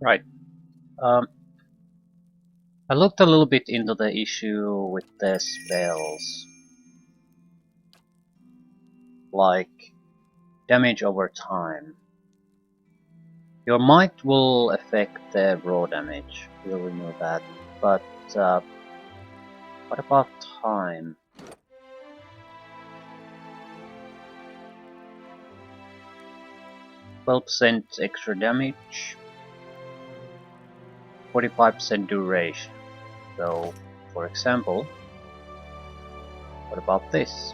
Right. Um, I looked a little bit into the issue with the spells, like damage over time. Your might will affect the raw damage, we already know that, but what about time? 12% extra damage, 45% duration. So, for example, what about this?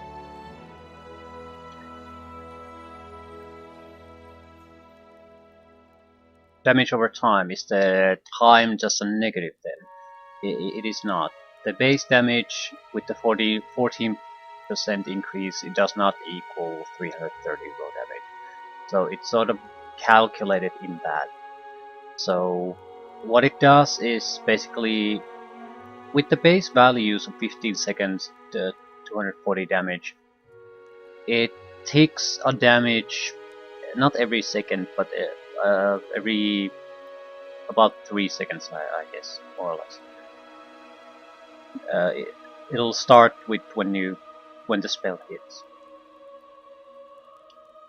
Damage over time, is the time just a negative then? It is not. The base damage with the 14% increase, it does not equal 330 raw damage. So it's sort of calculated in that. So what it does is basically, with the base values of 15 seconds to 240 damage, it takes a damage not every second, but every about 3 seconds, I guess, more or less. It'll start with when the spell hits.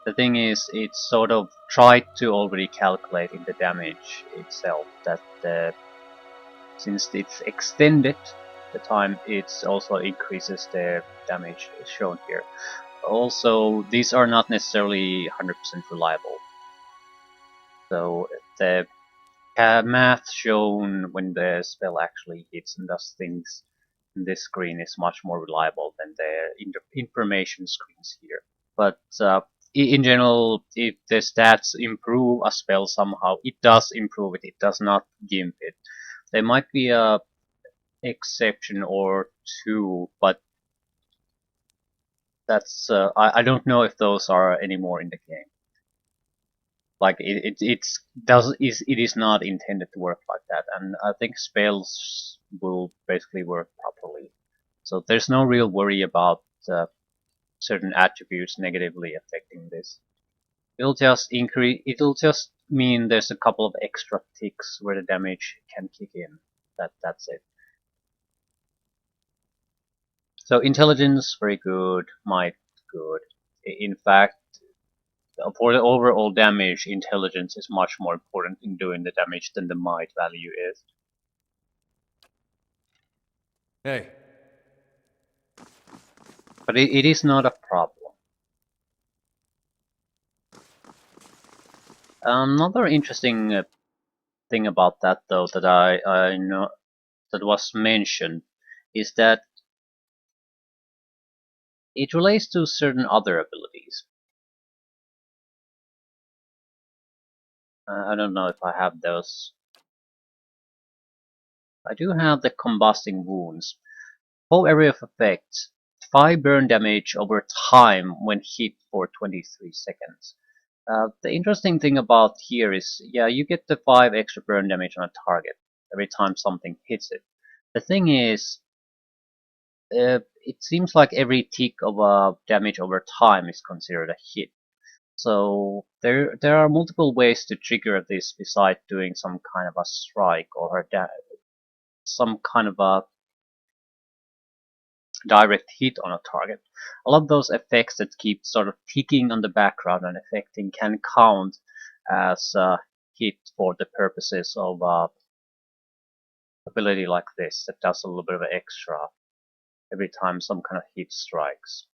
The thing is, it's sort of tried to already calculate in the damage itself that since it's extended the time, it also increases the damage shown here. Also, these are not necessarily 100% reliable. So the math shown when the spell actually hits and does things in this screen is much more reliable than the information screens here. But in general, if the stats improve a spell somehow, it does improve it. It does not gimp it. There might be a exception or two, but that's I don't know if those are anymore in the game. Like it is not intended to work like that, and I think spells will basically work properly. So there's no real worry about certain attributes negatively affecting this. It'll just increase. It'll just mean there's a couple of extra ticks where the damage can kick in. That's it. So intelligence very good, might good. In fact, for the overall damage, intelligence is much more important in doing the damage than the might value is. Hey. But it is not a problem. Another interesting thing about that, though, that I know that was mentioned is that it relates to certain other abilities. I don't know if I have those. I do have the combusting wounds. Whole area of effect. 5 burn damage over time when hit for 23 seconds. The interesting thing about here is, yeah, you get the 5 extra burn damage on a target every time something hits it. The thing is, it seems like every tick of damage over time is considered a hit. So there are multiple ways to trigger this besides doing some kind of a strike or some kind of a direct hit on a target. A lot of those effects that keep sort of ticking on the background and affecting can count as a hit for the purposes of ability like this that does a little bit of extra every time some kind of hit strikes.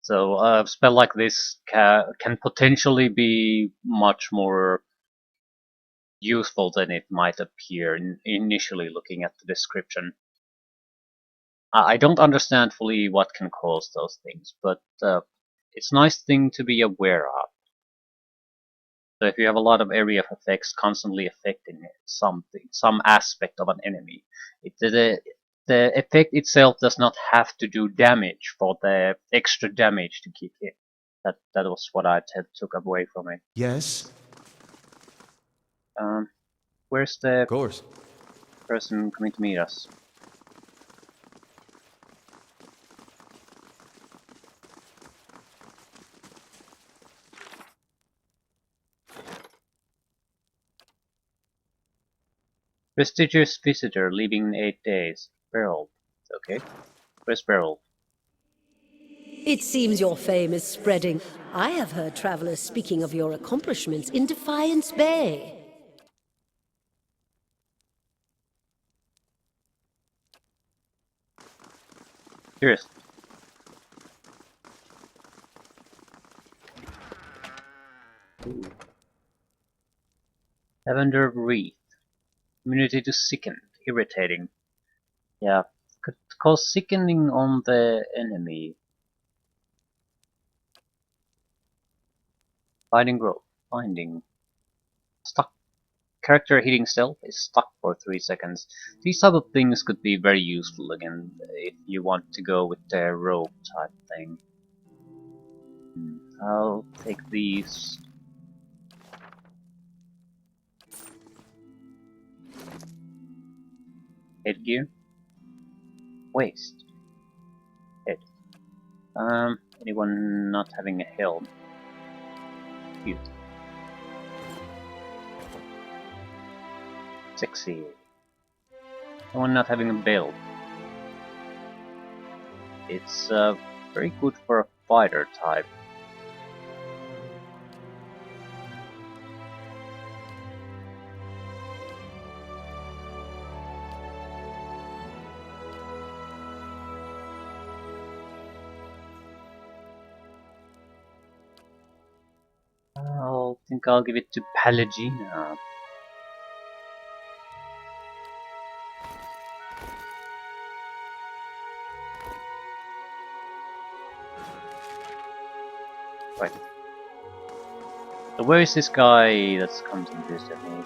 So a spell like this can potentially be much more useful than it might appear initially looking at the description. I don't understand fully what can cause those things, but it's a nice thing to be aware of. So if you have a lot of area of effects constantly affecting something, some aspect of an enemy, the effect itself does not have to do damage for the extra damage to kick in. That was what I took away from it. Yes? Um, where's the Of course. person coming to meet us? Prestigious visitor leaving in 8 days. Beryl. Okay. Where's Beryl? It seems your fame is spreading. I have heard travelers speaking of your accomplishments in Defiance Bay. Seriously. Ooh. Lavender wreath. Immunity to sicken. Irritating. Yeah. Could cause sickening on the enemy. Finding growth. Finding. Stuck. Character hitting stealth is stuck for 3 seconds. These type of things could be very useful again if you want to go with the rope type thing. I'll take these. Headgear. Waist. Head. Anyone not having a helm? Cute. Sexy. Anyone not having a belt? It's very good for a fighter type. I think I'll give it to Pallegina. Right. So where is this guy that's come to visit me?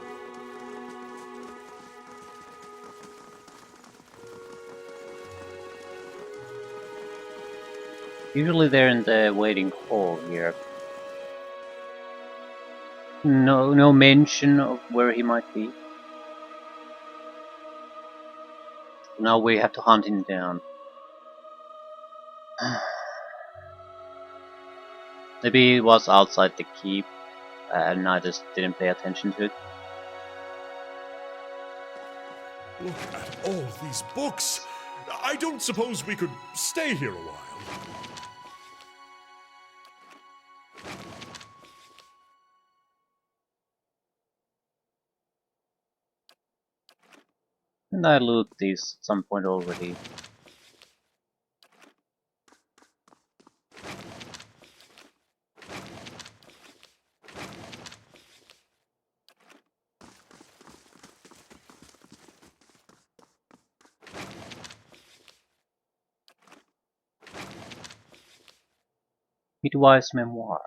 Usually they're in the waiting hall here. No mention of where he might be. Now we have to hunt him down. Maybe he was outside the keep and I just didn't pay attention to it. Look at all these books. I don't suppose we could stay here a while. And I loot these at some point already. Midwife's memoirs.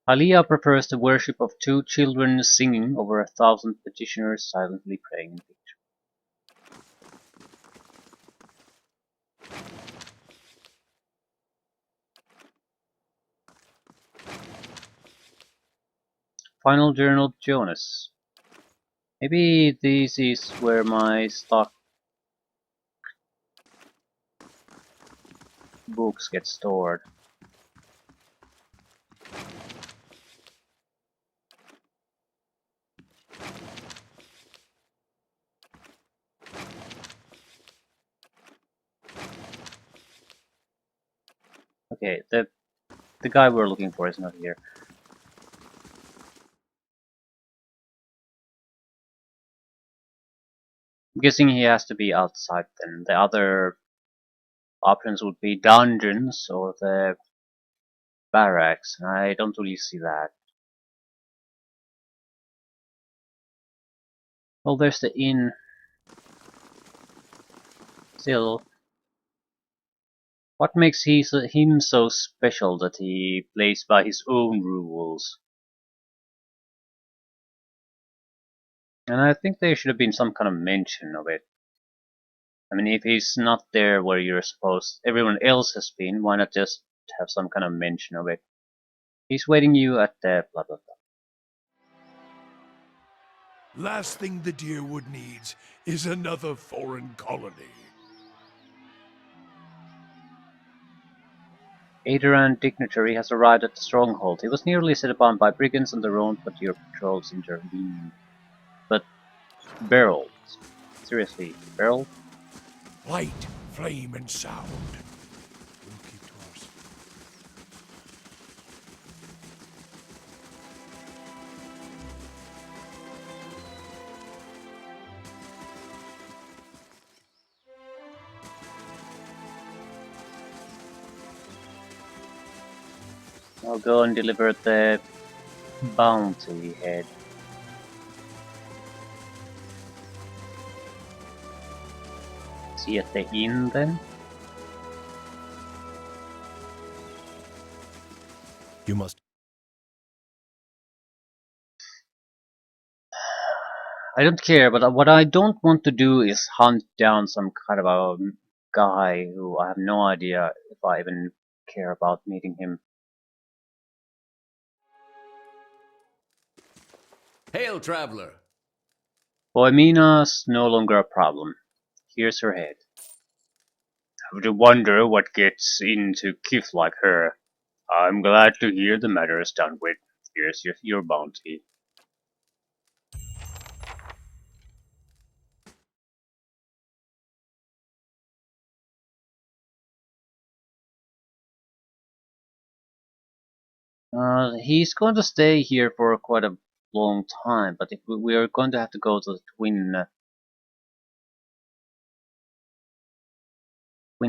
Aliyah prefers the worship of 2 children singing over 1,000 petitioners silently praying in picture. Final Journal of Jonas. Maybe this is where my stock books get stored. Okay, the guy we're looking for is not here. I'm guessing he has to be outside then. The other options would be dungeons or the barracks. I don't really see that. Well, there's the inn. Still, what makes him so special that he plays by his own rules? And I think there should have been some kind of mention of it. I mean, if he's not there where you're supposed everyone else has been, why not just have some kind of mention of it? He's waiting you at the blah blah blah. Last thing the Deerwood needs is another foreign colony. Aderan Dignitary has arrived at the stronghold. He was nearly set upon by brigands on the road, but your patrols intervened. But barrels? Seriously, barrel? Light, flame, and sound. We'll keep to ours. I'll go and deliver the bounty head. Is he at the inn then? You must. I don't care, but what I don't want to do is hunt down some kind of a guy who I have no idea if I even care about meeting him. Hail, traveler! Bohemina's no longer a problem. Here's her head. I would wonder what gets into Kif like her. I'm glad to hear the matter is done with. Here's your bounty. He's going to stay here for quite a long time, but if we are going to have to go to the Twin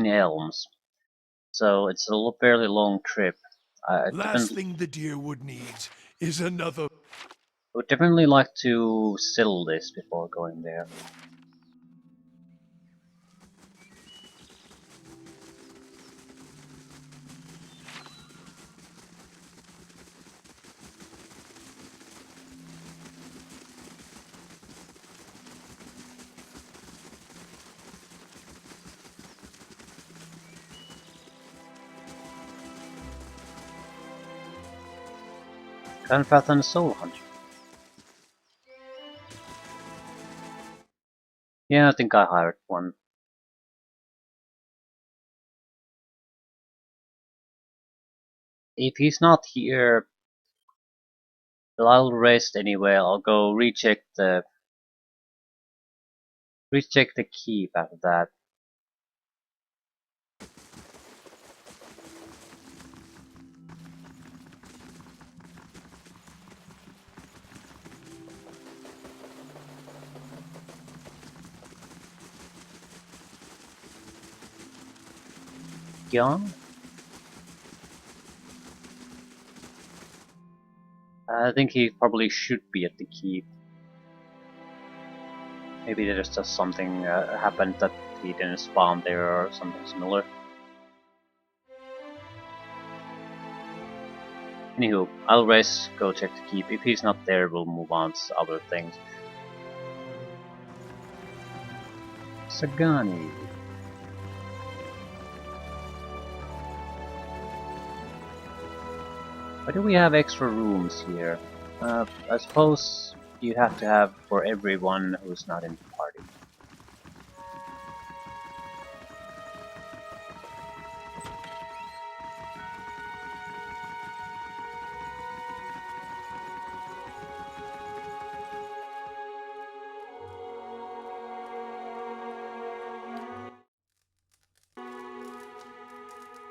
Elms, so it's a fairly long trip. I Last thing the deer would need is another. would definitely like to settle this before going there. Gunpath and Soul Hunter. Yeah, I think I hired one. If he's not here, well, I'll rest anyway. I'll go recheck the keep after that. Yeah, I think he probably should be at the keep. Maybe there's just something happened that he didn't spawn there or something similar. Anywho, I'll rest, go check the keep. If he's not there, we'll move on to other things. Sagani. Why do we have extra rooms here? I suppose you have to have for everyone who's not in the party.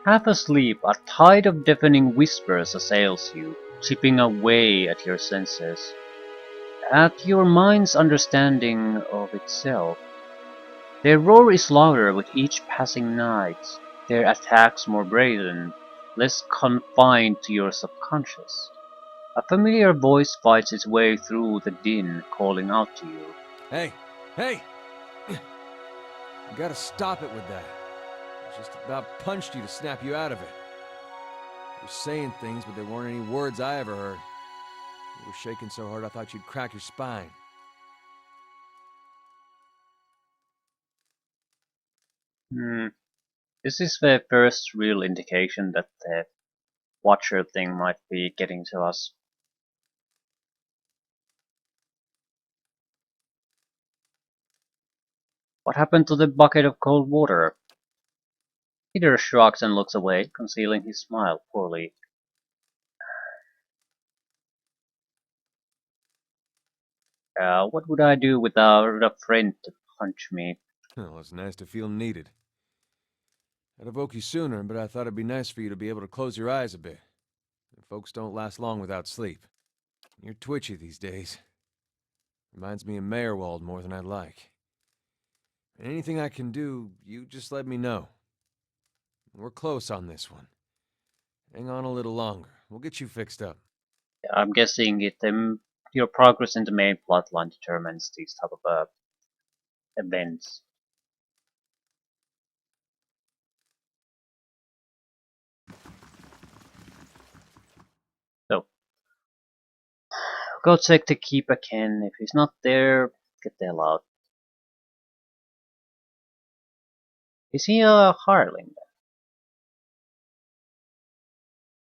Half asleep, a tide of deafening whispers assails you, chipping away at your senses, at your mind's understanding of itself. Their roar is louder with each passing night, their attacks more brazen, less confined to your subconscious. A familiar voice fights its way through the din, calling out to you. Hey! Hey! You gotta stop it with that. I just about punched you to snap you out of it. You were saying things, but there weren't any words I ever heard. You were shaking so hard I thought you'd crack your spine. This is the first real indication that the Watcher thing might be getting to us. What happened to the bucket of cold water? Peter shrugs and looks away, concealing his smile poorly. What would I do without a friend to punch me? Well, it's nice to feel needed. I'd have woke you sooner, but I thought it'd be nice for you to be able to close your eyes a bit. Folks don't last long without sleep. You're twitchy these days. Reminds me of Meyerwald more than I'd like. Anything I can do, you just let me know. We're close on this one. Hang on a little longer. We'll get you fixed up. I'm guessing your progress in the main plotline determines these type of events. So, go check the keeper Ken. If he's not there, get the hell out. Is he a hireling?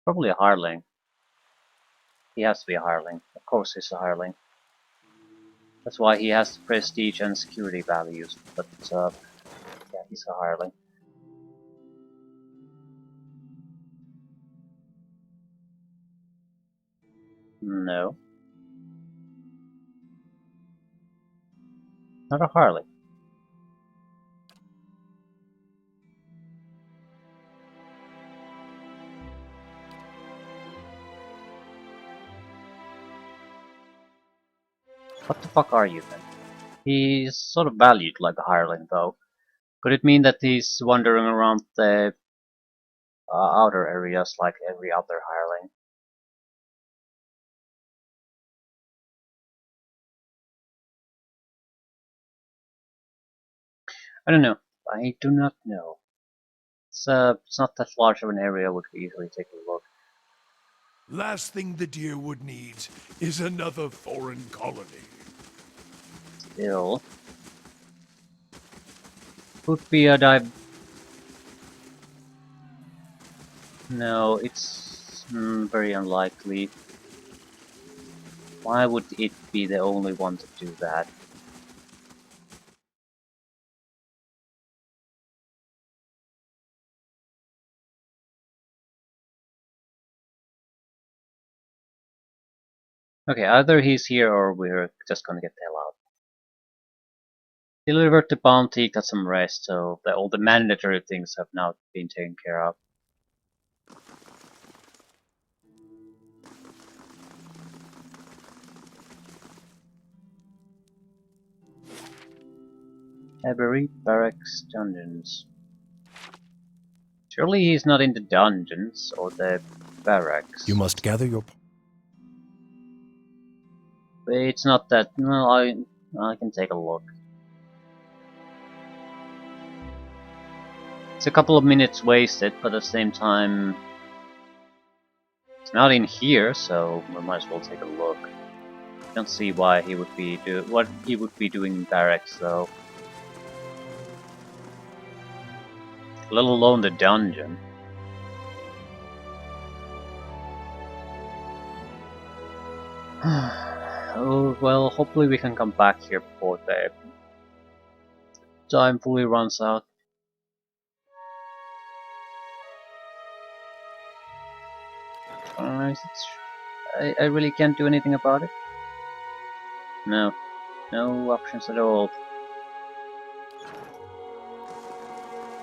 Probably a hireling. He has to be a hireling. Of course he's a hireling. That's why he has the prestige and security values, but yeah, he's a hireling. No. Not a hireling. What the fuck are you then? He's sort of valued like a hireling though. Could it mean that he's wandering around the outer areas like every other hireling? I don't know. I do not know. It's not that large of an area. We could easily take a look. Last thing the Deerwood needs is another foreign colony. Still, could be a dive. No, it's very unlikely. Why would it be the only one to do that? Okay, either he's here or we're just gonna get the hell out. Delivered the bounty, got some rest, so all the mandatory things have now been taken care of. Library, barracks, dungeons. Surely he's not in the dungeons or the barracks. You must gather your... It's not that. No, I can take a look. It's a couple of minutes wasted, but at the same time, it's not in here, so we might as well take a look. I don't see why he would be what he would be doing in barracks though. Let alone the dungeon. Oh well, hopefully we can come back here before the time fully runs out. I really can't do anything about it. No, no options at all.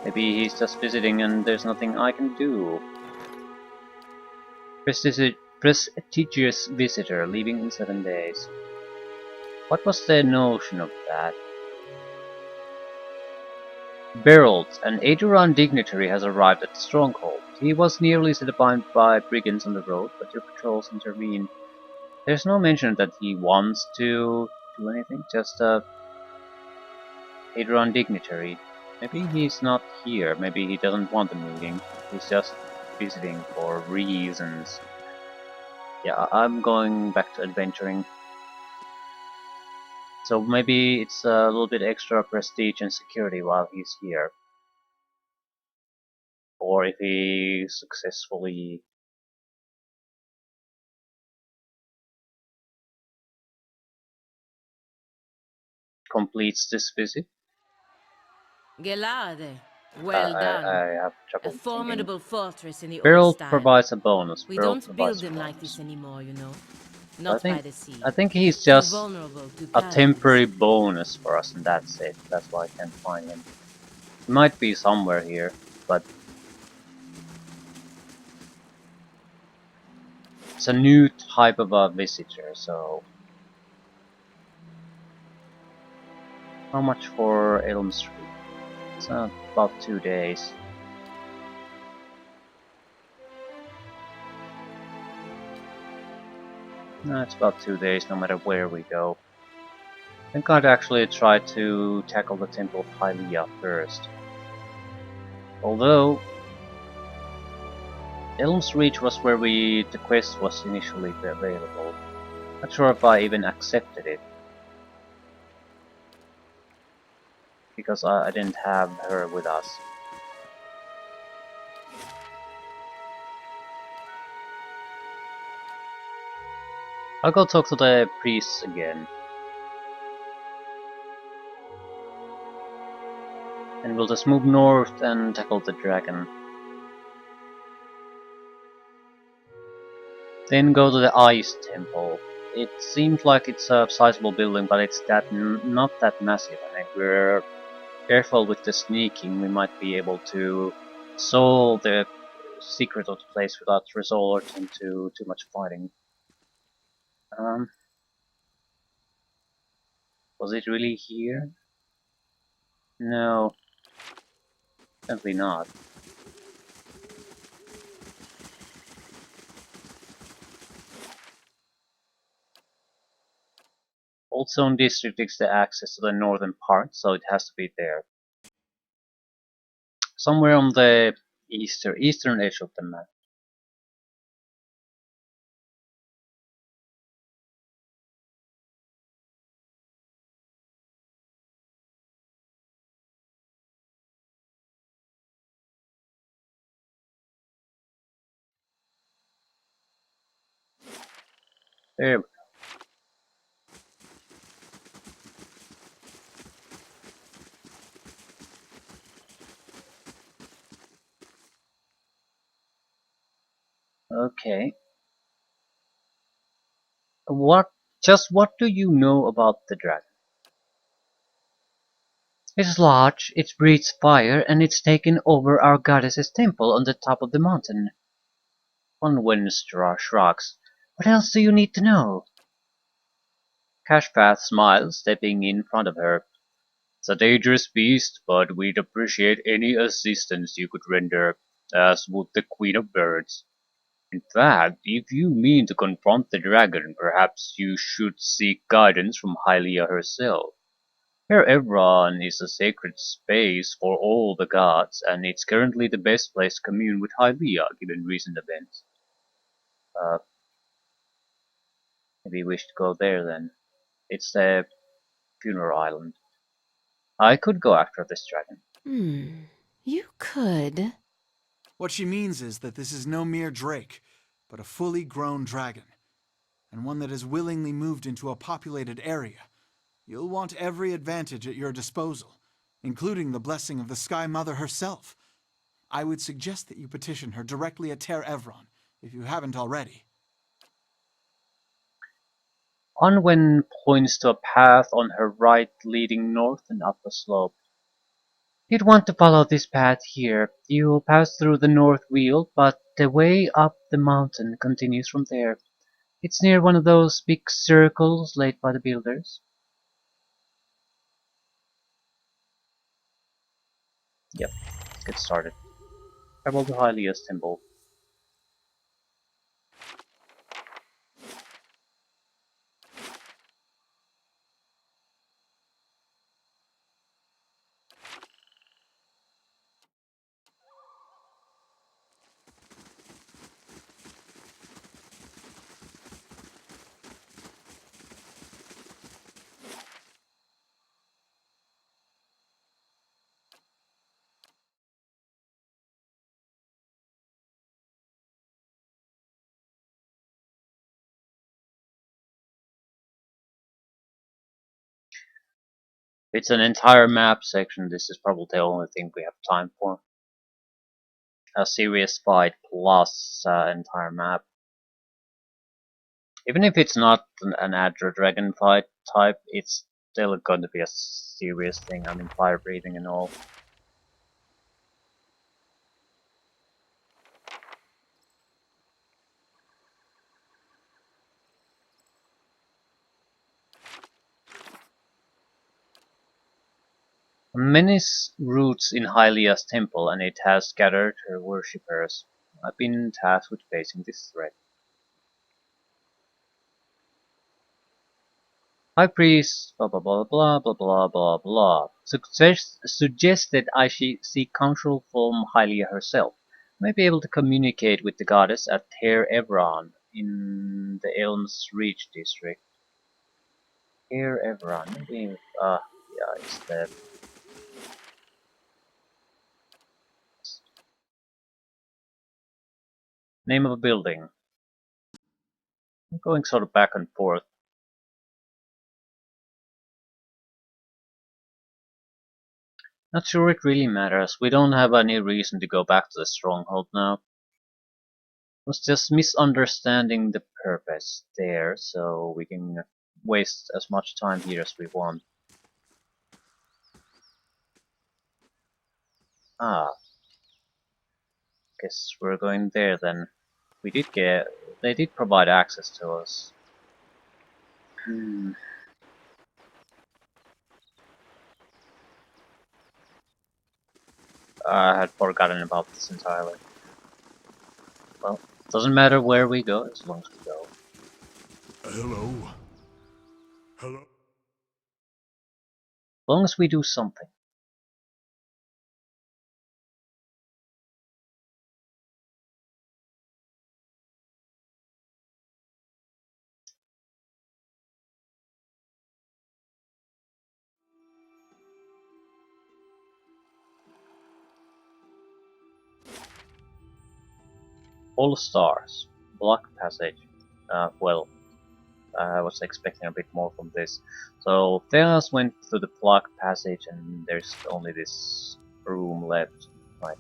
Maybe he's just visiting and there's nothing I can do. Prestigious visitor leaving in 7 days. What was the notion of that? Beryl, an Aduran dignitary, has arrived at the stronghold. He was nearly set upon by brigands on the road, but your patrols intervened. There's no mention that he wants to do anything, just a Aduran dignitary. Maybe he's not here, maybe he doesn't want a meeting. He's just visiting for reasons. Yeah, I'm going back to adventuring. So maybe it's a little bit extra prestige and security while he's here. Or if he successfully completes this visit. Gelade. Well I done. have A trouble thinking. formidable fortress in the old Beryl style. provides a bonus. We Beryl don't build provides a them like bonus. this anymore, you know. So Not by the sea. I think he's Too just vulnerable to a paladins. temporary bonus for us, and that's it. That's why I can't find him. He might be somewhere here, but it's a new type of a visitor, so... How much for Elm Street? It's about 2 days. No, it's about 2 days no matter where we go. I think I'd actually try to tackle the Temple of Hylia first. Although, Elm's Reach was where the quest was initially available. Not sure if I even accepted it. Because I didn't have her with us. I'll go talk to the priests again. And we'll just move north and tackle the dragon. Then go to the Ice Temple. It seems like it's a sizable building, but it's not that massive. And if we're careful with the sneaking, we might be able to solve the secret of the place without resorting to too much fighting. Was it really here? No, definitely not. Old Zone District is the access to the northern part, so it has to be there. Somewhere on the eastern edge of the map. There we go. Okay. What do you know about the dragon? It's large, it breathes fire, and it's taken over our goddess's temple on the top of the mountain. One Winstra shrugs. What else do you need to know? Cashpath smiles, stepping in front of her. It's a dangerous beast, but we'd appreciate any assistance you could render, as would the Queen of Birds. In fact, if you mean to confront the dragon, perhaps you should seek guidance from Hylia herself. Here Evron is a sacred space for all the gods, and it's currently the best place to commune with Hylia, given recent events. Uh, Maybe we should go there then. It's the funeral island. I could go after this dragon. You could. What she means is that this is no mere drake, but a fully grown dragon, and one that has willingly moved into a populated area. You'll want every advantage at your disposal, including the blessing of the Sky Mother herself. I would suggest that you petition her directly at Ter Evron, if you haven't already. Onwen points to a path on her right leading north and up a slope. You'd want to follow this path here. You'll pass through the north wheel, but the way up the mountain continues from there. It's near one of those big circles laid by the builders. Yep, let's get started. Travel to Hylia's temple. It's an entire map section. This is probably the only thing we have time for. A serious fight plus entire map. Even if it's not an Adder Dragon fight type, it's still going to be a serious thing. I mean, fire breathing and all. Many roots in Hylia's temple, and it has gathered her worshippers. I've been tasked with facing this threat. High priest, blah blah blah blah blah blah blah blah. Suggested I seek counsel from Hylia herself. May be able to communicate with the goddess at Ter Evron in the Elms Reach district. Ter Evron, maybe. Yeah, it's the name of a building. I'm going sort of back and forth. Not sure it really matters. We don't have any reason to go back to the stronghold now. It was just misunderstanding the purpose there, so we can waste as much time here as we want. Ah, guess we're going there then. They did provide access to us. I had forgotten about this entirely. Well, doesn't matter where we go as long as we go. Hello? Hello? As long as we do something. All stars. Block passage. Well, I was expecting a bit more from this. So Theas went through the block passage and there's only this room left. Right.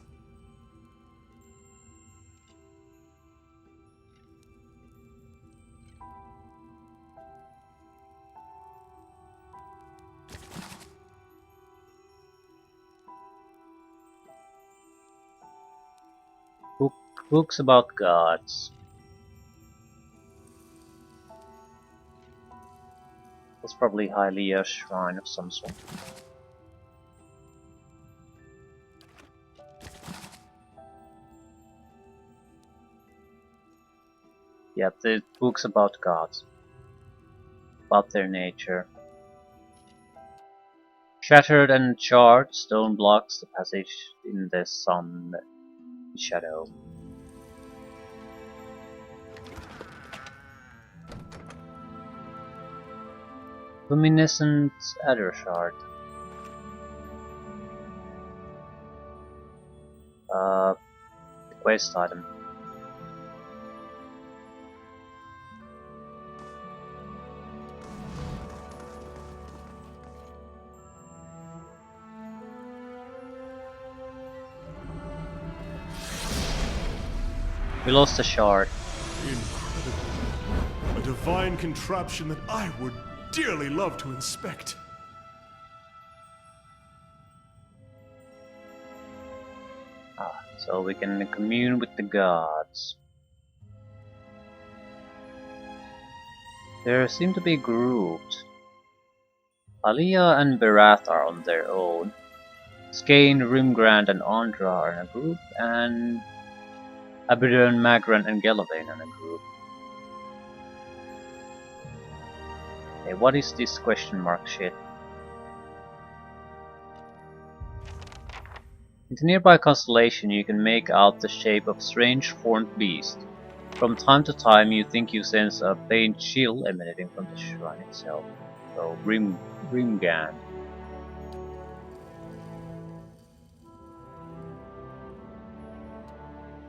Books about gods. That's probably Hylia's shrine of some sort. Yeah, the books about gods. About their nature. Shattered and charred stone blocks the passage in the sun shadow. Luminescent adder shard. The quest item. We lost a shard. Incredible. A divine contraption that I would dearly love to inspect. So we can commune with the gods. They seem to be grouped. Alia and Berath are on their own. Skane, Rimgrand, and Andra are in a group, and Abaddon, Magran, and Gellavane are in a group. Hey, what is this question mark shit? In the nearby constellation you can make out the shape of strange formed beast. From time to time you think you sense a faint chill emanating from the shrine itself. So Rimgand.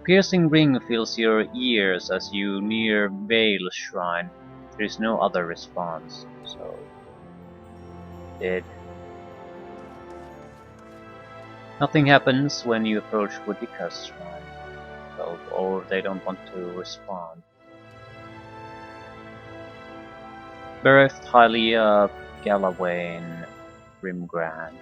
Piercing ring fills your ears as you near Vale Shrine. There is no other response, so dead. Nothing happens when you approach Woodika's shrine, well, or they don't want to respond. Bereft Hylia Galawain Rimgrand.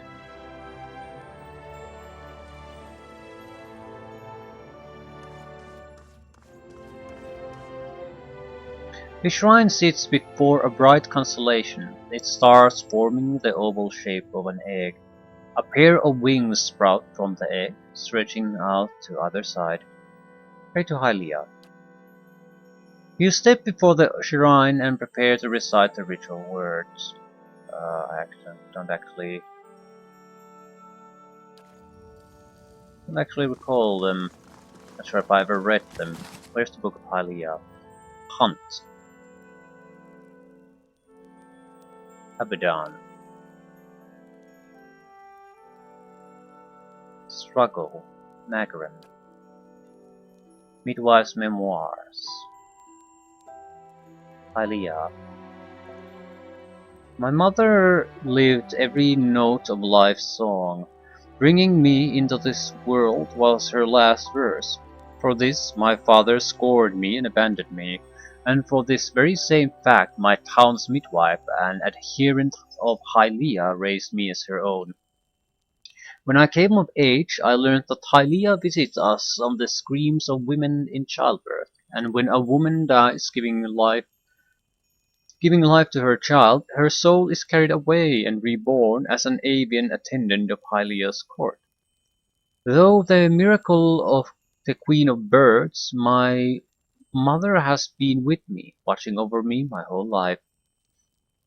The shrine sits before a bright constellation, its stars forming the oval shape of an egg. A pair of wings sprout from the egg, stretching out to either side. Pray to Hylia. You step before the shrine and prepare to recite the ritual words. I don't actually recall them. Not sure if I ever read them. Where's the Book of Hylia? Hunt. Abaddon. Struggle. Magaran. Midwife's Memoirs. Hylia. My mother lived every note of life's song. Bringing me into this world was her last verse. For this my father scorned me and abandoned me, and for this very same fact my town's midwife, an adherent of Hylia, raised me as her own. When I came of age, I learned that Hylia visits us on the screams of women in childbirth, and when a woman dies giving life to her child, her soul is carried away and reborn as an avian attendant of Hylia's court. Though the miracle of the Queen of Birds, my mother has been with me, watching over me my whole life.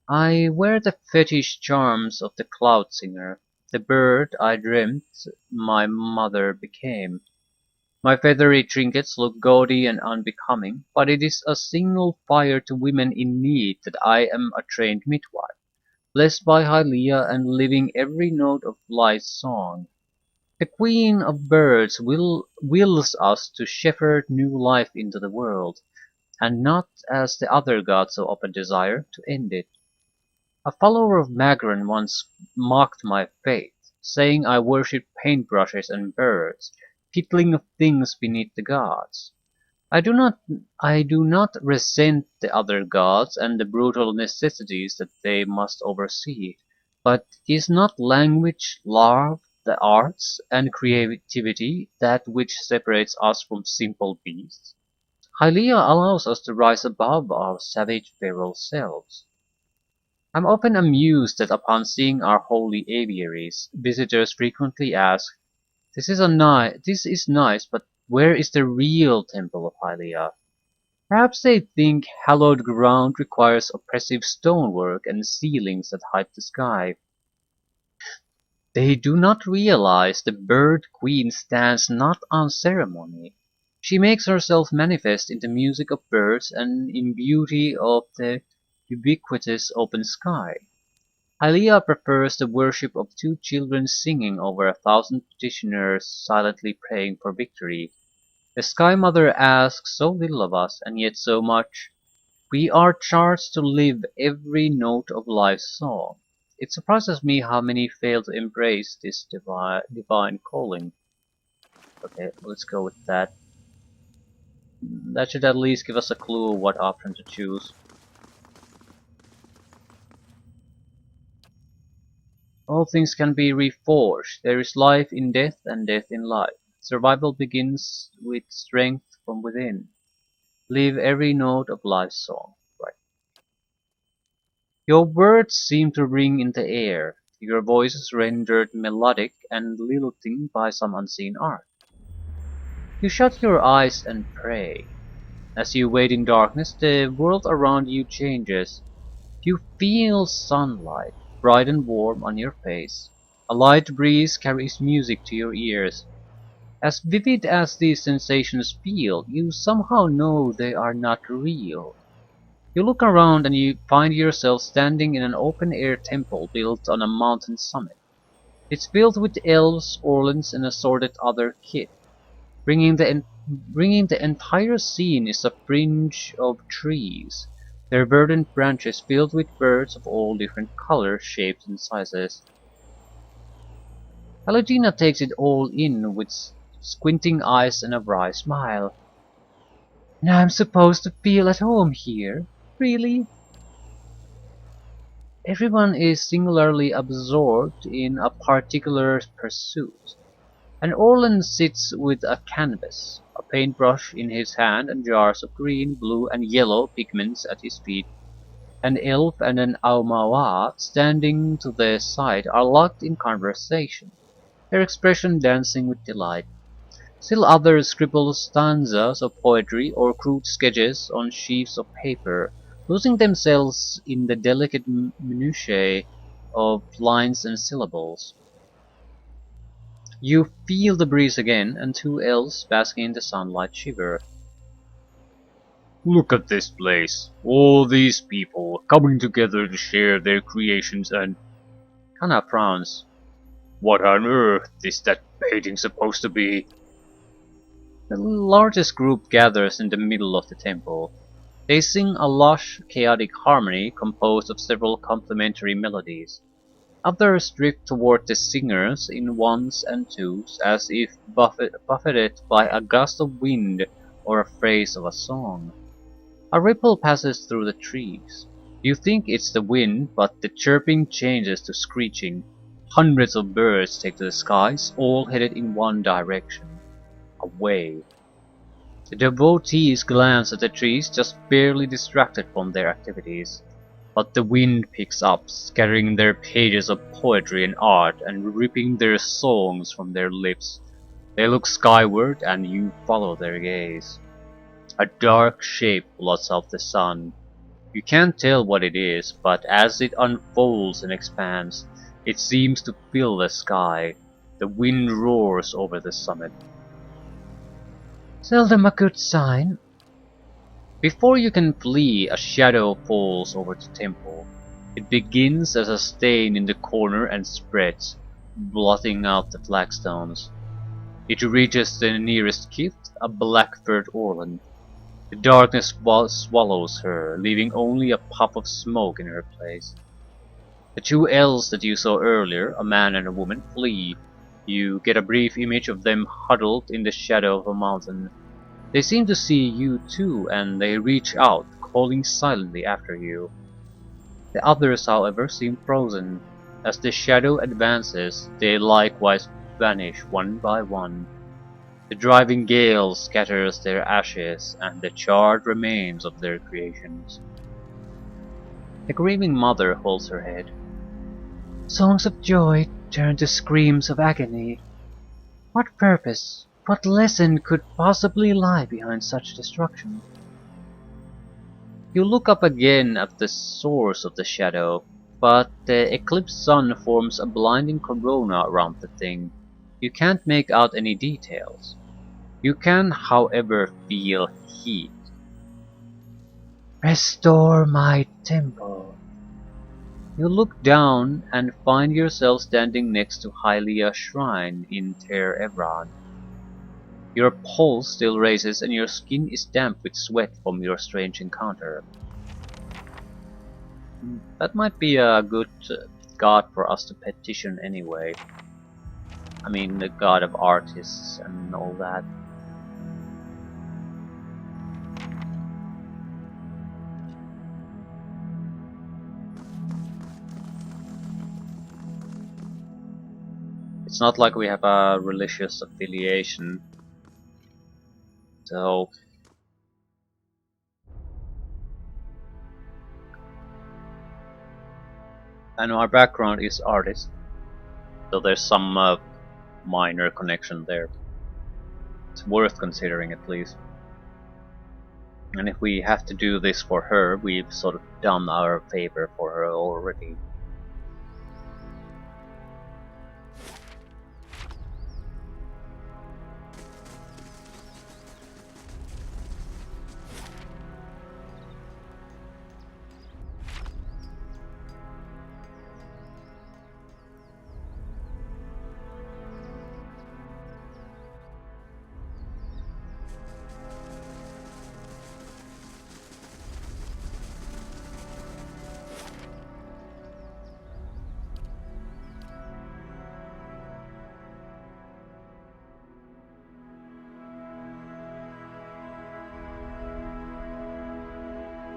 I wear the fetish charms of the cloud singer, the bird I dreamt my mother became. My feathery trinkets look gaudy and unbecoming, but it is a signal fire to women in need that I am a trained midwife, blessed by Hylia and living every note of life's song. The Queen of Birds wills us to shepherd new life into the world, and not, as the other gods so often desire, to end it. A follower of Magran once mocked my faith, saying I worshipped paintbrushes and birds, piddling of things beneath the gods. I do not resent the other gods and the brutal necessities that they must oversee, but is not language, love, the arts, and creativity that which separates us from simple beasts? Hylia allows us to rise above our savage feral selves. I'm often amused that upon seeing our holy aviaries, visitors frequently ask, this is nice, but where is the real temple of Hylia? Perhaps they think hallowed ground requires oppressive stonework and ceilings that hide the sky. They do not realize the bird queen stands not on ceremony. She makes herself manifest in the music of birds and in beauty of the ubiquitous open sky. Hylia prefers the worship of two children singing over 1,000 petitioners silently praying for victory. The Sky Mother asks so little of us, and yet so much. We are charged to live every note of life's song. It surprises me how many fail to embrace this divine calling. Okay, let's go with that. That should at least give us a clue what option to choose. All things can be reforged. There is life in death and death in life. Survival begins with strength from within. Live every note of life's song. Right. Your words seem to ring in the air. Your voice is rendered melodic and lilting by some unseen art. You shut your eyes and pray. As you wait in darkness, the world around you changes. You feel sunlight, bright and warm, on your face. A light breeze carries music to your ears. As vivid as these sensations feel, you somehow know they are not real. You look around and you find yourself standing in an open-air temple built on a mountain summit. It's filled with elves, orlins, and assorted other kit. Bringing the entire scene is a fringe of trees, their verdant branches filled with birds of all different colors, shapes, and sizes. Aludina takes it all in with squinting eyes and a wry smile. And I'm supposed to feel at home here? Really? Everyone is singularly absorbed in a particular pursuit. And Orland sits with a canvas, a paintbrush in his hand and jars of green, blue and yellow pigments at his feet. An elf and an Aumaua standing to their side are locked in conversation, their expression dancing with delight. Still others scribble stanzas of poetry or crude sketches on sheets of paper, losing themselves in the delicate minutiae of lines and syllables. You feel the breeze again, and two elves basking in the sunlight shiver. Look at this place. All these people coming together to share their creations and... Kana frowns. What on earth is that painting supposed to be? The largest group gathers in the middle of the temple. They sing a lush, chaotic harmony composed of several complementary melodies. Others drift toward the singers in ones and twos as if buffeted by a gust of wind or a phrase of a song. A ripple passes through the trees. You think it's the wind, but the chirping changes to screeching. Hundreds of birds take to the skies, all headed in one direction. Away. The devotees glance at the trees, just barely distracted from their activities. But the wind picks up, scattering their pages of poetry and art and ripping their songs from their lips. They look skyward and you follow their gaze. A dark shape blots out the sun. You can't tell what it is, but as it unfolds and expands, it seems to fill the sky. The wind roars over the summit. Seldom a good sign. Before you can flee, a shadow falls over the temple. It begins as a stain in the corner and spreads, blotting out the flagstones. It reaches the nearest kith, a black-furred Orland. The darkness swallows her, leaving only a puff of smoke in her place. The two elves that you saw earlier, a man and a woman, flee. You get a brief image of them huddled in the shadow of a mountain. They seem to see you too, and they reach out, calling silently after you. The others, however, seem frozen. As the shadow advances, they likewise vanish one by one. The driving gale scatters their ashes and the charred remains of their creations. The grieving mother holds her head. Songs of joy turn to screams of agony. What purpose, what lesson could possibly lie behind such destruction? You look up again at the source of the shadow, but the eclipsed sun forms a blinding corona around the thing. You can't make out any details. You can, however, feel heat. Restore my temple. You look down and find yourself standing next to Hylia's shrine in Ter Evran. Your pulse still races and your skin is damp with sweat from your strange encounter. That might be a good god for us to petition anyway. I mean, the god of artists and all that. It's not like we have a religious affiliation, so and our background is artist, so there's some minor connection there. It's worth considering at least. And if we have to do this for her, we've sort of done our favor for her already.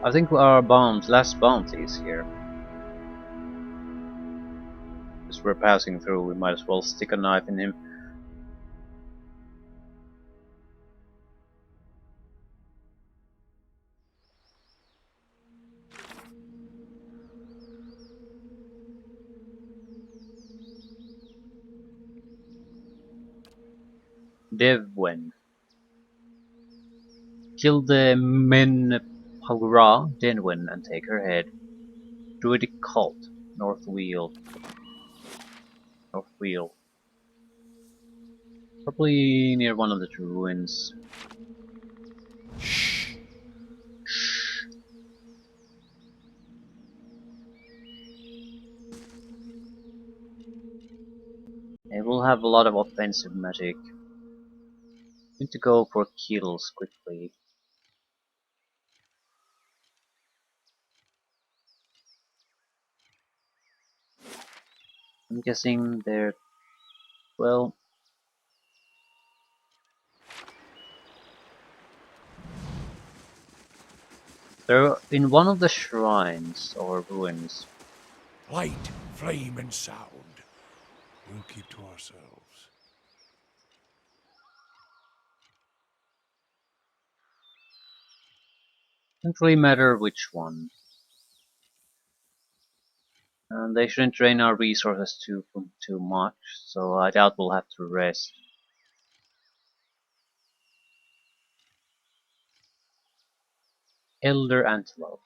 I think our last bounty is here. As we're passing through, we might as well stick a knife in him. Devwen. Kill the Men Pagra Denwen and take her head. Druidic cult. North Wheel. North Wheel. Probably near one of the ruins. Shh. They will have a lot of offensive magic. Need to go for kills quickly. I'm guessing they're, well, they're in one of the shrines or ruins. Light, flame, and sound. We'll keep to ourselves. Doesn't really matter which one. And they shouldn't drain our resources too much, so I doubt we'll have to rest. Elder Antelope.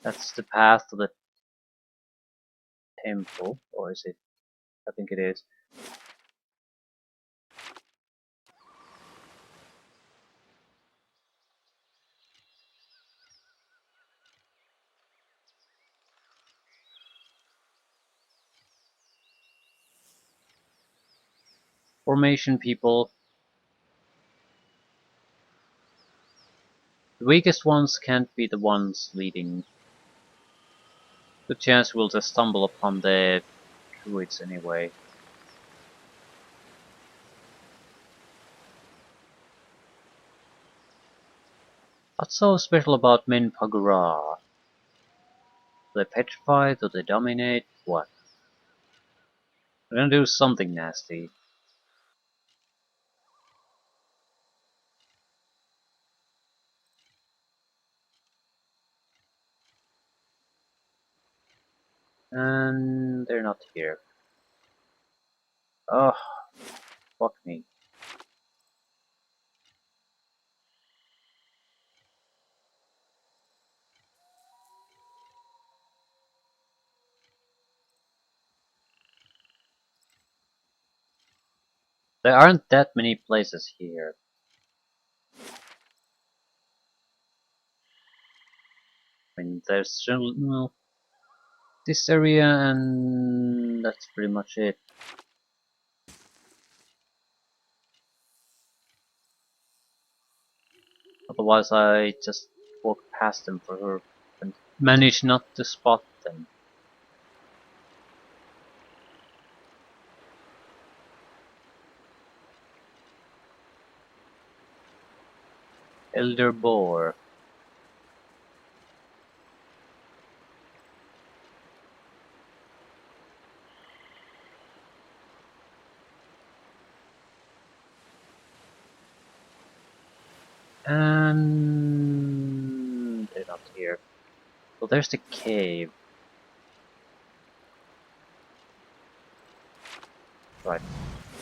That's the path to the temple, or is it? I think it is. Formation people. The weakest ones can't be the ones leading. Good chance we'll just stumble upon the druids anyway. What's so special about Men Pagura? Do they petrify? Do they dominate? What? They're gonna do something nasty. And they're not here. Oh, fuck me. There aren't that many places here. I mean, there's well, this area and that's pretty much it. Otherwise I just walk past them for her and manage not to spot them. Elder Boar. And they're not here. So there's the cave. Right,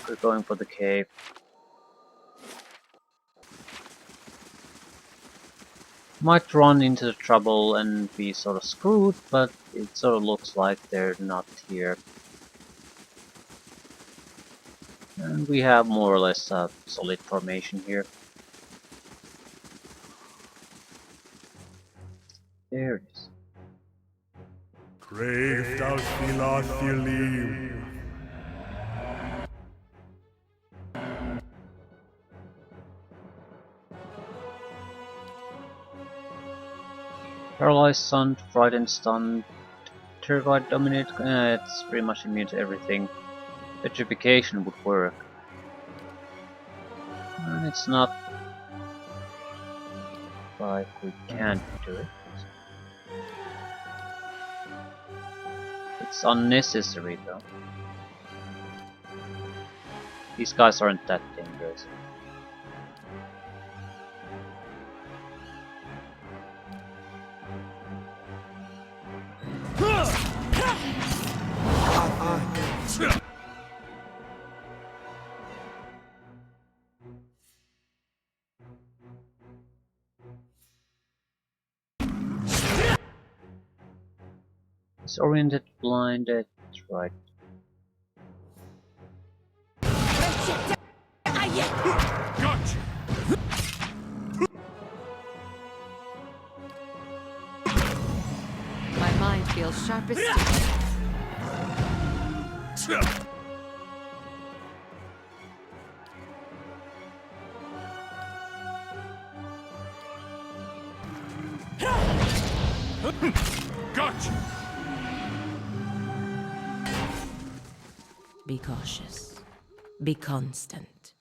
we're going for the cave. Might run into the trouble and be sort of screwed, but it sort of looks like they're not here. And we have more or less a solid formation here. There it is. Craig thou Philothilium. Paralyzed, stunned, frightened, stunned, terrified, dominate. It's pretty much immune to everything. Petrification would work. And it's not like we can't do it. It's unnecessary though. These guys aren't that dangerous. Disoriented, blinded, right. Gotcha! My mind feels sharp as steel. Gotcha! Be cautious. Be constant.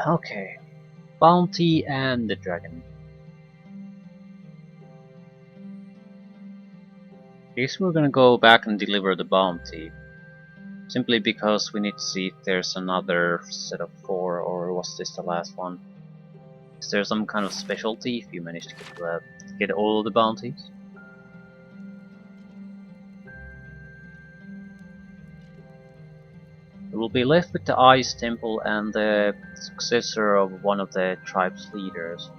Okay. Bounty and the dragon. Guess we're gonna go back and deliver the bounty. Simply because we need to see if there's another set of 4, or was this the last one? Is there some kind of specialty if you manage to get all of the bounties? We will be left with the Ice Temple and the successor of one of the tribe's leaders.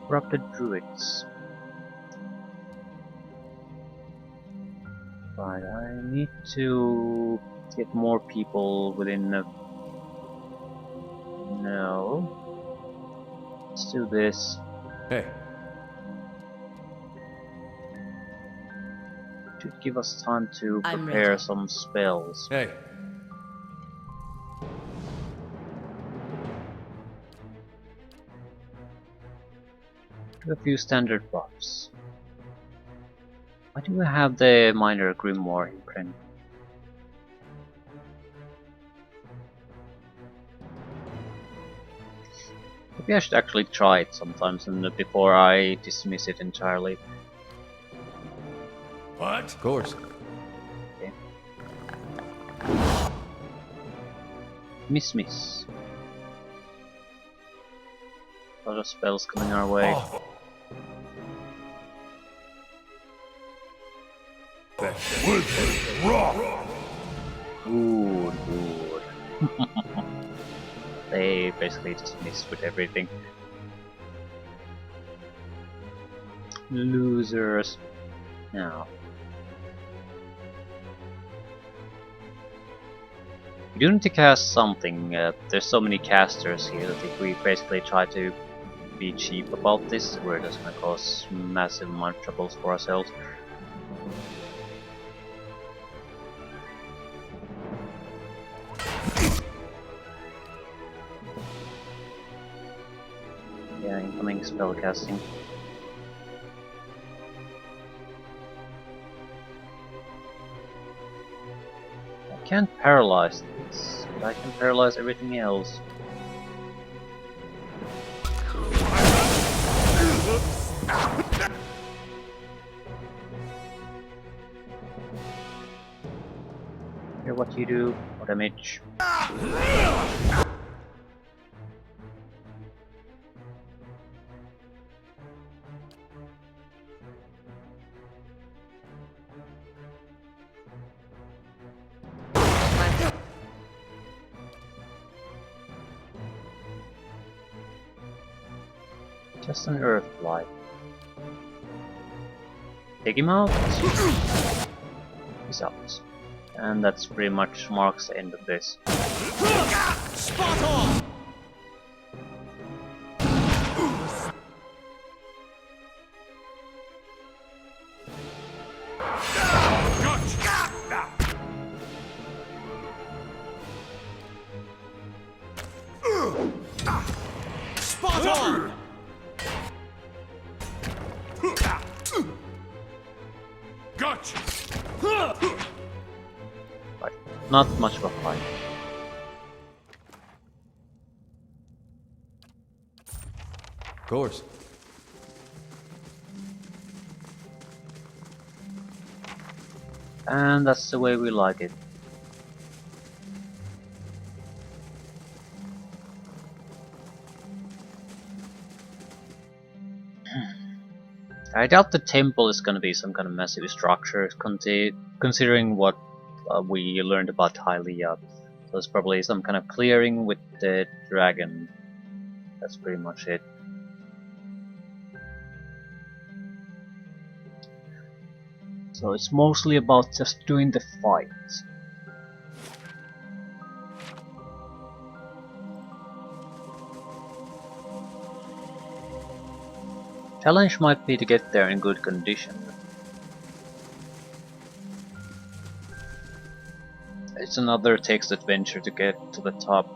Corrupted druids. Right, I need to get more people within the... No. Let's do this. Hey, Should give us time to I'm prepare ready. some spells. hey. Do a few standard buffs. Why do we have the minor grimoire in print? Maybe I should actually try it sometimes and before I dismiss it entirely. What? Of course. Okay. Miss. A lot of spells coming our way. Oh. That would rock! Good. They basically just missed with everything. Losers. Now. We do need to cast something. There's so many casters here that if we basically try to be cheap about this, we're just gonna cause massive amount of troubles for ourselves. Yeah, incoming spellcasting. I can't paralyze this, but I can paralyze everything else. Hear what you do, what damage. Just an earth blight. Take him out. He's out. And that's pretty much marks the end of this. Spot on! Gotcha! But not much of a fight. Of course. And that's the way we like it. I doubt the temple is gonna be some kind of massive structure, considering what we learned about Hylia. So it's probably some kind of clearing with the dragon. That's pretty much it. So it's mostly about just doing the fight. Challenge might be to get there in good condition. It's another text adventure to get to the top.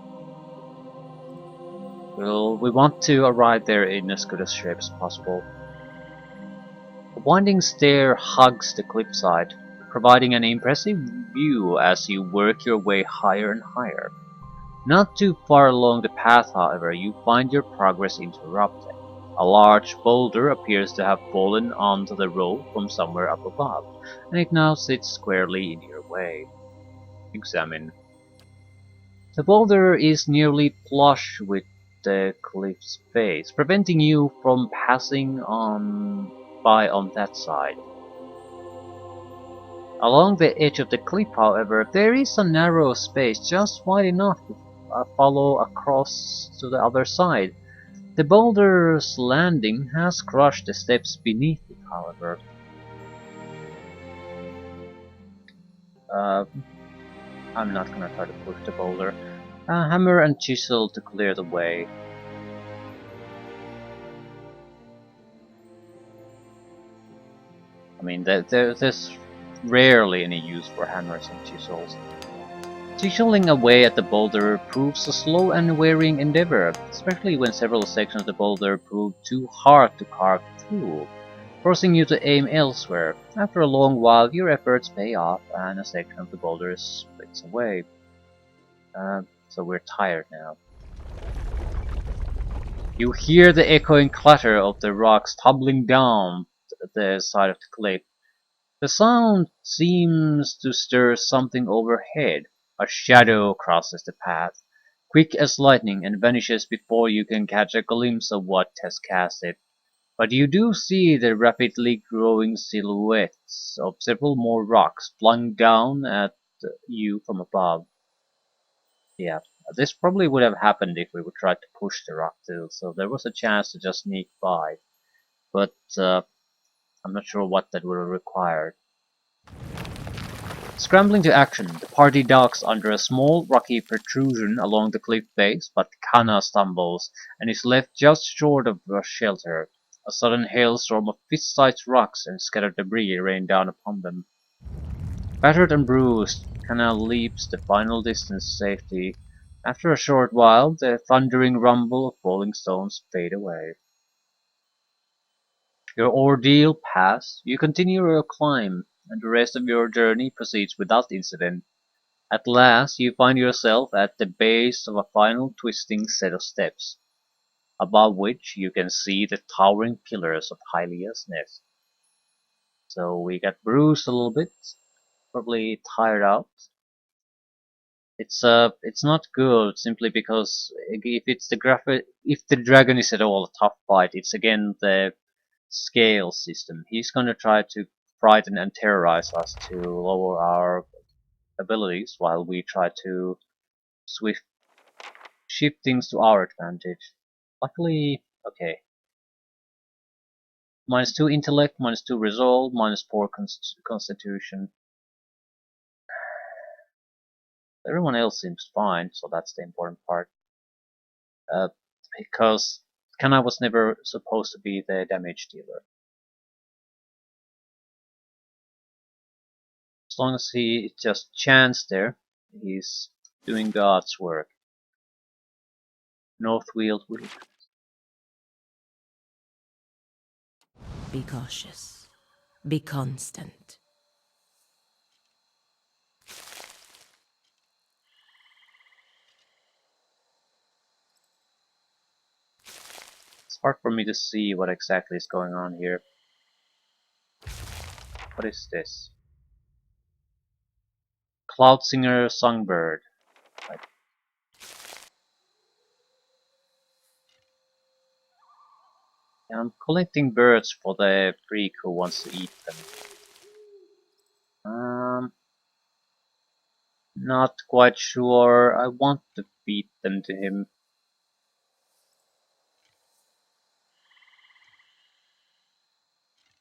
Well, we want to arrive there in as good a shape as possible. A winding stair hugs the cliffside, providing an impressive view as you work your way higher and higher. Not too far along the path, however, you find your progress interrupted. A large boulder appears to have fallen onto the road from somewhere up above, and it now sits squarely in your way. Examine. The boulder is nearly flush with the cliff's face, preventing you from passing on by on that side. Along the edge of the cliff, however, there is a narrow space just wide enough to follow across to the other side. The boulder's landing has crushed the steps beneath it, however. I'm not gonna try to push the boulder. A hammer and chisel to clear the way. I mean, there's rarely any use for hammers and chisels. Chiseling away at the boulder proves a slow and wearying endeavor, especially when several sections of the boulder prove too hard to carve through, forcing you to aim elsewhere. After a long while, your efforts pay off, and a section of the boulder splits away. So we're tired now. You hear the echoing clatter of the rocks tumbling down the side of the cliff. The sound seems to stir something overhead. A shadow crosses the path, quick as lightning, and vanishes before you can catch a glimpse of what has cast it. But you do see the rapidly growing silhouettes of several more rocks flung down at you from above. Yeah, this probably would have happened if we would try to push the rock too, so there was a chance to just sneak by. But I'm not sure what that would have required. Scrambling to action, the party ducks under a small rocky protrusion along the cliff face, but Kana stumbles and is left just short of a shelter. A sudden hailstorm of fist-sized rocks and scattered debris rain down upon them. Battered and bruised, Kana leaps the final distance to safety. After a short while, the thundering rumble of falling stones fade away. Your ordeal past, you continue your climb, and the rest of your journey proceeds without incident. At last you find yourself at the base of a final twisting set of steps, above which you can see the towering pillars of Hylia's nest. So we got bruised a little bit, probably tired out. It's not good simply because if the dragon is at all a tough fight, it's again the scale system. He's gonna try to frighten and terrorize us to lower our abilities while we try to swift shift things to our advantage. Luckily, okay. -2 intellect, -2 resolve, -4 constitution. Everyone else seems fine, so that's the important part. Because Kana was never supposed to be the damage dealer. As long as he just chants there, he's doing God's work. Northfield will. Be cautious. Be constant. It's hard for me to see what exactly is going on here. What is this? Cloud Singer Songbird. Like, yeah, I'm collecting birds for the freak who wants to eat them. Not quite sure. I want to feed them to him.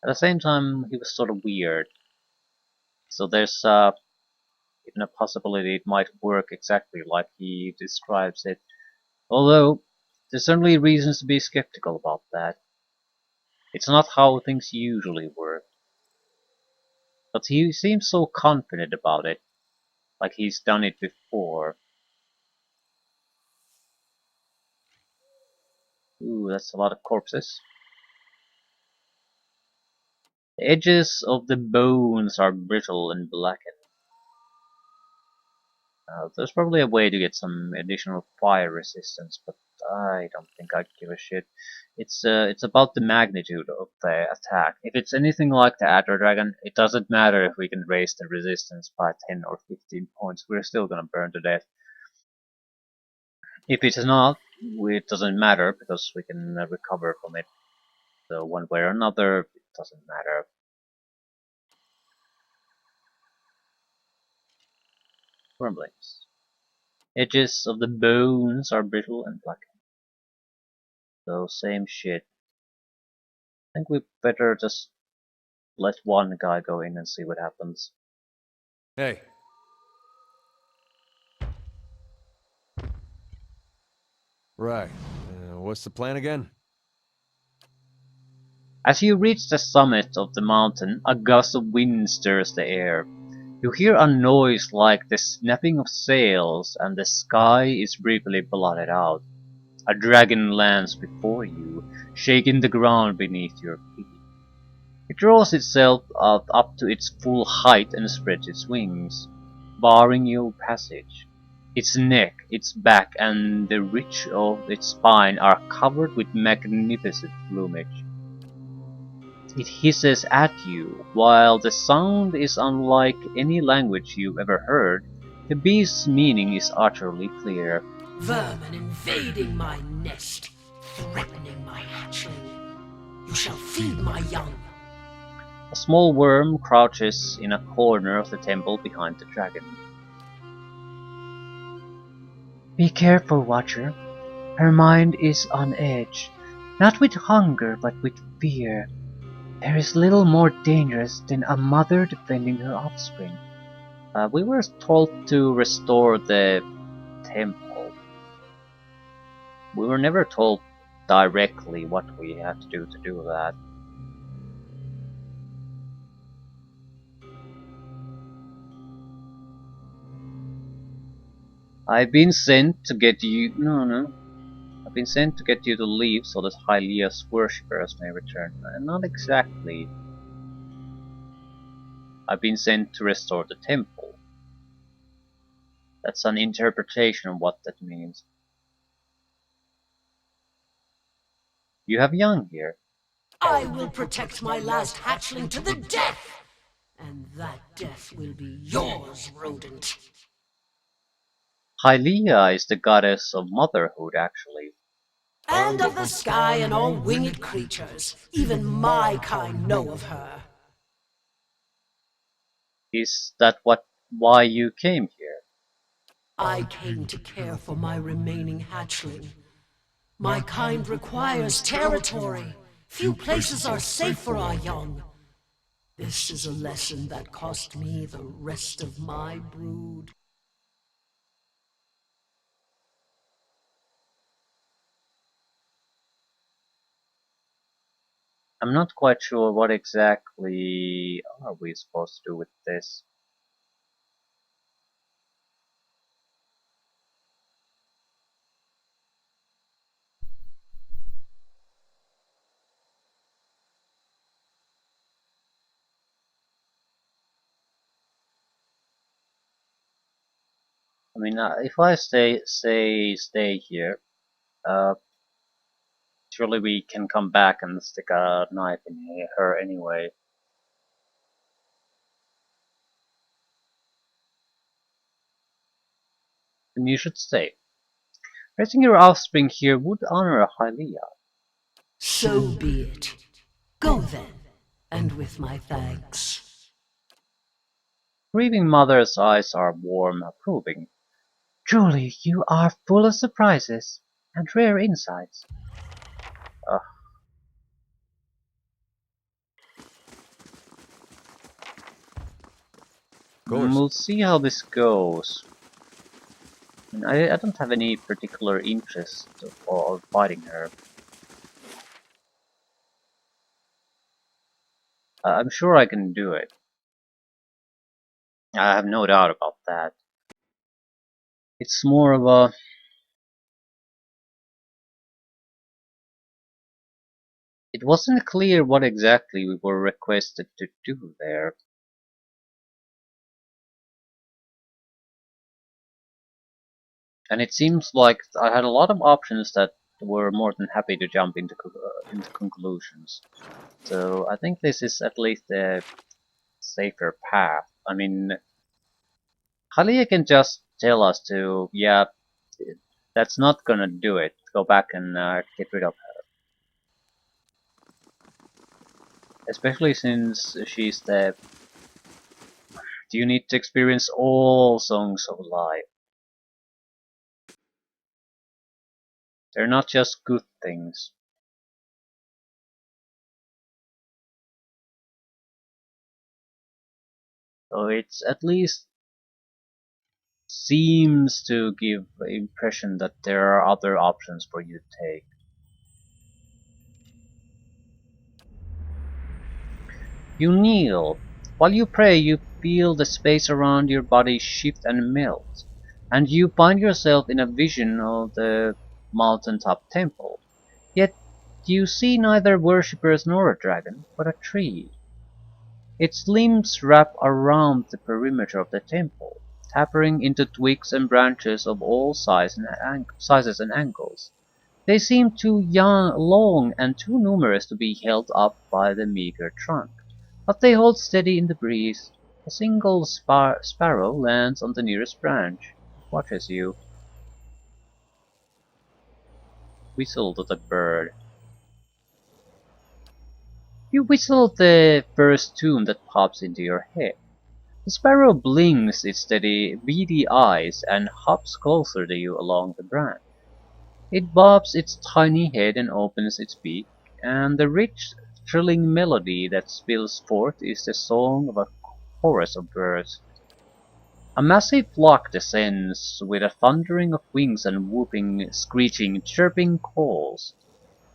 At the same time, he was sort of weird. So there's even a possibility it might work exactly like he describes it. Although, there's certainly reasons to be skeptical about that. It's not how things usually work. But he seems so confident about it, like he's done it before. Ooh, that's a lot of corpses. The edges of the bones are brittle and blackened. There's probably a way to get some additional fire resistance, but I don't think I'd give a shit. It's about the magnitude of the attack. If it's anything like the Adder Dragon, it doesn't matter if we can raise the resistance by 10 or 15 points. We're still gonna burn to death. If it is not, it doesn't matter because we can recover from it. So one way or another, it doesn't matter. Grumblings. Edges of the bones are brittle and blackened. So same shit. I think we better just let one guy go in and see what happens. Hey. Right. What's the plan again? As you reach the summit of the mountain, a gust of wind stirs the air. You hear a noise like the snapping of sails, and the sky is briefly blotted out. A dragon lands before you, shaking the ground beneath your feet. It draws itself up to its full height and spreads its wings, barring your passage. Its neck, its back, and the ridge of its spine are covered with magnificent plumage. It hisses at you. While the sound is unlike any language you've ever heard, the beast's meaning is utterly clear. Vermin invading my nest, threatening my hatchling. You shall feed my young. A small worm crouches in a corner of the temple behind the dragon. Be careful, Watcher. Her mind is on edge, not with hunger but with fear. There is little more dangerous than a mother defending her offspring. We were told to restore the temple. We were never told directly what we had to do that. I've been sent to get you. No. I've been sent to get you to leave so that Hylia's worshippers may return. Not exactly. I've been sent to restore the temple. That's an interpretation of what that means. You have young here. I will protect my last hatchling to the death! And that death will be yours, rodent. Hylia is the goddess of motherhood, actually. And of the sky and all winged creatures. Even my kind know of her. Is that why you came here? I came to care for my remaining hatchling. My kind requires territory. Few places are safe for our young. This is a lesson that cost me the rest of my brood. I'm not quite sure what exactly are we supposed to do with this. I mean, if I stay here, uh, Surely we can come back and stick a knife in her anyway. Then you should stay. Raising your offspring here would honor Hylia. So be it. Go then, and with my thanks. Grieving mother's eyes are warm, approving. Truly, you are full of surprises and rare insights. Ugh. We'll see how this goes. I don't have any particular interest of fighting her. I'm sure I can do it. I have no doubt about that. It's more of a... It wasn't clear what exactly we were requested to do there. And it seems like I had a lot of options that were more than happy to jump into conclusions. So I think this is at least a safer path. I mean, Halia can just tell us to, yeah, that's not gonna do it. Go back and get rid of her. Especially since she's the... Do you need to experience all songs of life? They're not just good things. So it's at least seems to give the impression that there are other options for you to take. You kneel. While you pray, you feel the space around your body shift and melt, and you find yourself in a vision of the mountaintop temple. Yet you see neither worshippers nor a dragon, but a tree. Its limbs wrap around the perimeter of the temple, tapering into twigs and branches of all sizes and angles. They seem too long and too numerous to be held up by the meager trunk, but they hold steady in the breeze. A single sparrow lands on the nearest branch, watches you. Whistle to the bird. You whistle the first tune that pops into your head. The sparrow blinks its steady, beady eyes and hops closer to you along the branch. It bobs its tiny head and opens its beak, and the rich, thrilling melody that spills forth is the song of a chorus of birds. A massive flock descends with a thundering of wings and whooping, screeching, chirping calls.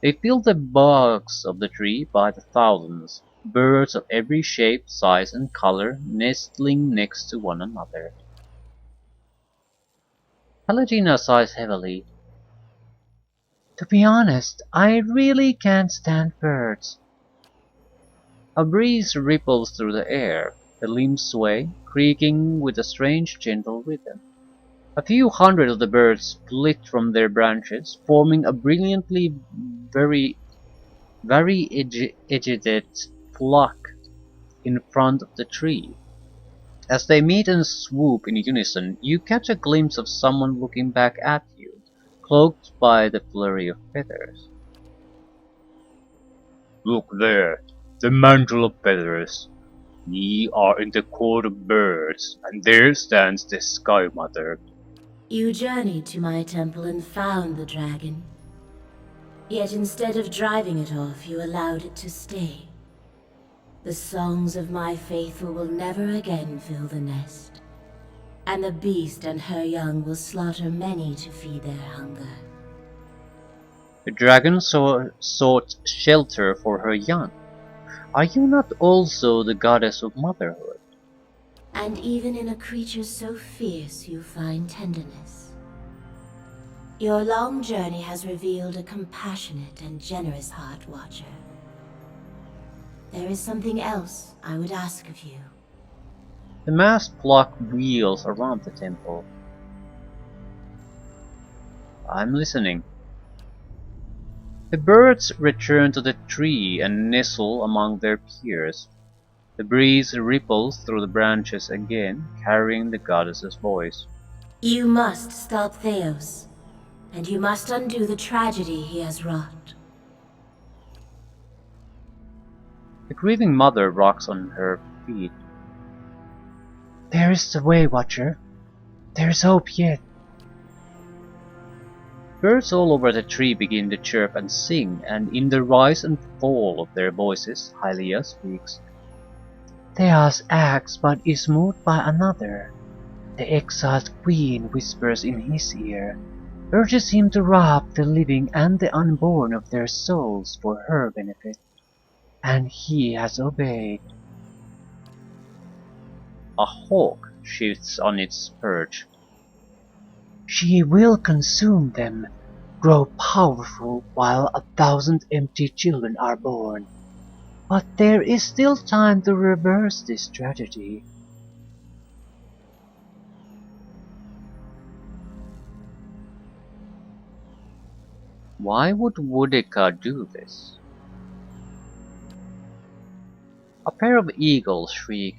They fill the bogs of the tree by the thousands, birds of every shape, size, and color nestling next to one another. Paladina sighs heavily. To be honest, I really can't stand birds. A breeze ripples through the air, the limbs sway, creaking with a strange gentle rhythm. A few hundred of the birds flit from their branches, forming a brilliantly variegated flock in front of the tree. As they meet and swoop in unison, you catch a glimpse of someone looking back at you, cloaked by the flurry of feathers. Look there, the mantle of feathers. Ye are in the court of birds, and there stands the Sky Mother. You journeyed to my temple and found the dragon. Yet instead of driving it off, you allowed it to stay. The songs of my faithful will never again fill the nest, and the beast and her young will slaughter many to feed their hunger. The dragon sought shelter for her young. Are you not also the goddess of motherhood? And even in a creature so fierce you find tenderness. Your long journey has revealed a compassionate and generous heart, Watcher. There is something else I would ask of you. The masked flock wheels around the temple. I'm listening. The birds return to the tree and nestle among their peers. The breeze ripples through the branches again, carrying the goddess's voice. You must stop Theos, and you must undo the tragedy he has wrought. The grieving mother rocks on her feet. There is a way, Watcher. There is hope yet. Birds all over the tree begin to chirp and sing, and in the rise and fall of their voices, Hylia speaks. Theos acts but is moved by another. The exiled queen whispers in his ear, urges him to rob the living and the unborn of their souls for her benefit. And he has obeyed. A hawk shifts on its perch. She will consume them, grow powerful while 1,000 empty children are born. But there is still time to reverse this tragedy. Why would Woodica do this? A pair of eagles shriek.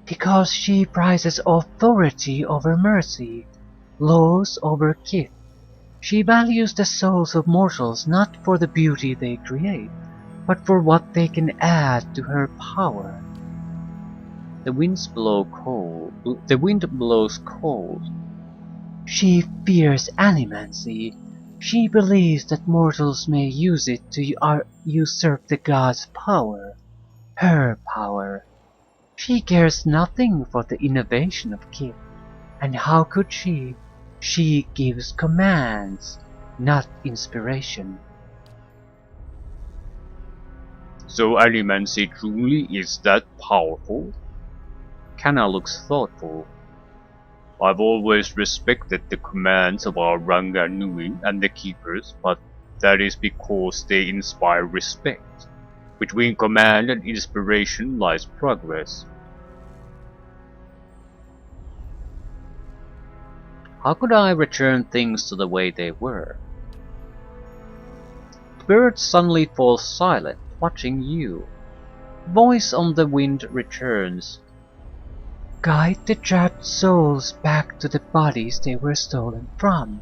Because she prizes authority over mercy, laws over kith. She values the souls of mortals not for the beauty they create, but for what they can add to her power. The wind blows cold. She fears animancy. She believes that mortals may use it to usurp the gods' power. Her power. She cares nothing for the innovation of kith. And how could she? She gives commands, not inspiration. So animancy truly is that powerful? Kana looks thoughtful. I've always respected the commands of our Ranga Nui and the Keepers, but that is because they inspire respect. Between command and inspiration lies progress. How could I return things to the way they were? The bird suddenly falls silent, watching you. Voice on the wind returns. Guide the trapped souls back to the bodies they were stolen from.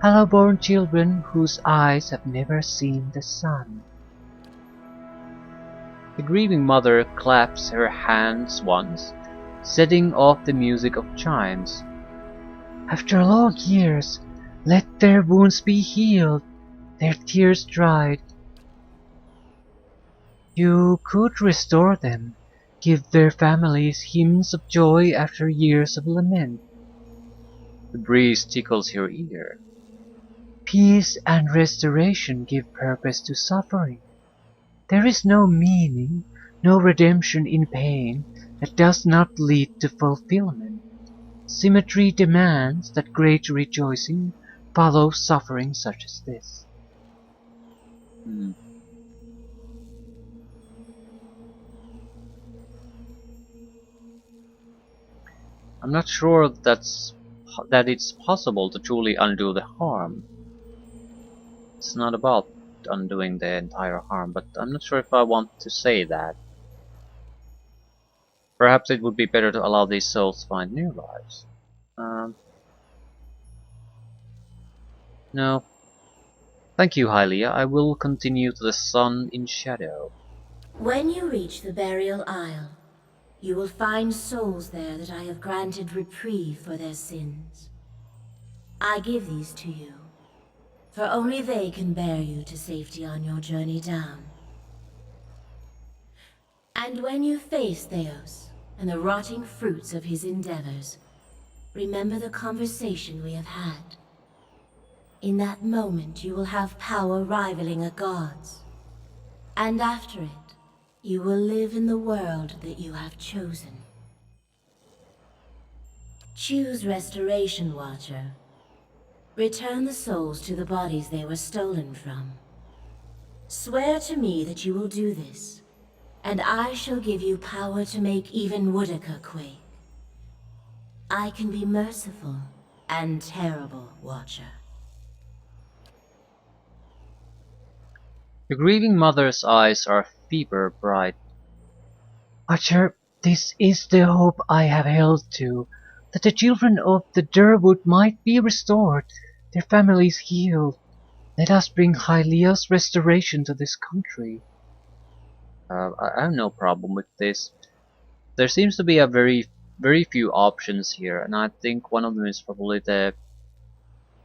Hellborn children whose eyes have never seen the sun. The grieving mother claps her hands once, setting off the music of chimes. After long years, let their wounds be healed, their tears dried. You could restore them, give their families hymns of joy after years of lament. The breeze tickles your ear. Peace and restoration give purpose to suffering. There is no meaning, no redemption in pain that does not lead to fulfillment. Symmetry demands that great rejoicing follow suffering such as this. I'm not sure that it's possible to truly undo the harm. It's not about undoing the entire harm, but I'm not sure if I want to say that. Perhaps it would be better to allow these souls to find new lives. No. Thank you, Hylia. I will continue to the sun in shadow. When you reach the burial isle, you will find souls there that I have granted reprieve for their sins. I give these to you, for only they can bear you to safety on your journey down. And when you face Theos and the rotting fruits of his endeavors, remember the conversation we have had. In that moment you will have power rivaling a god's. And after it, you will live in the world that you have chosen. Choose Restoration, Watcher. Return the souls to the bodies they were stolen from. Swear to me that you will do this, and I shall give you power to make even Woodica quake. I can be merciful and terrible, Watcher. The grieving mother's eyes are fever bright. Archer, this is the hope I have held to, that the children of the Durwood might be restored, their families healed. Let us bring Hylia's restoration to this country. I have no problem with this. There seems to be a very few options here, and I think one of them is probably the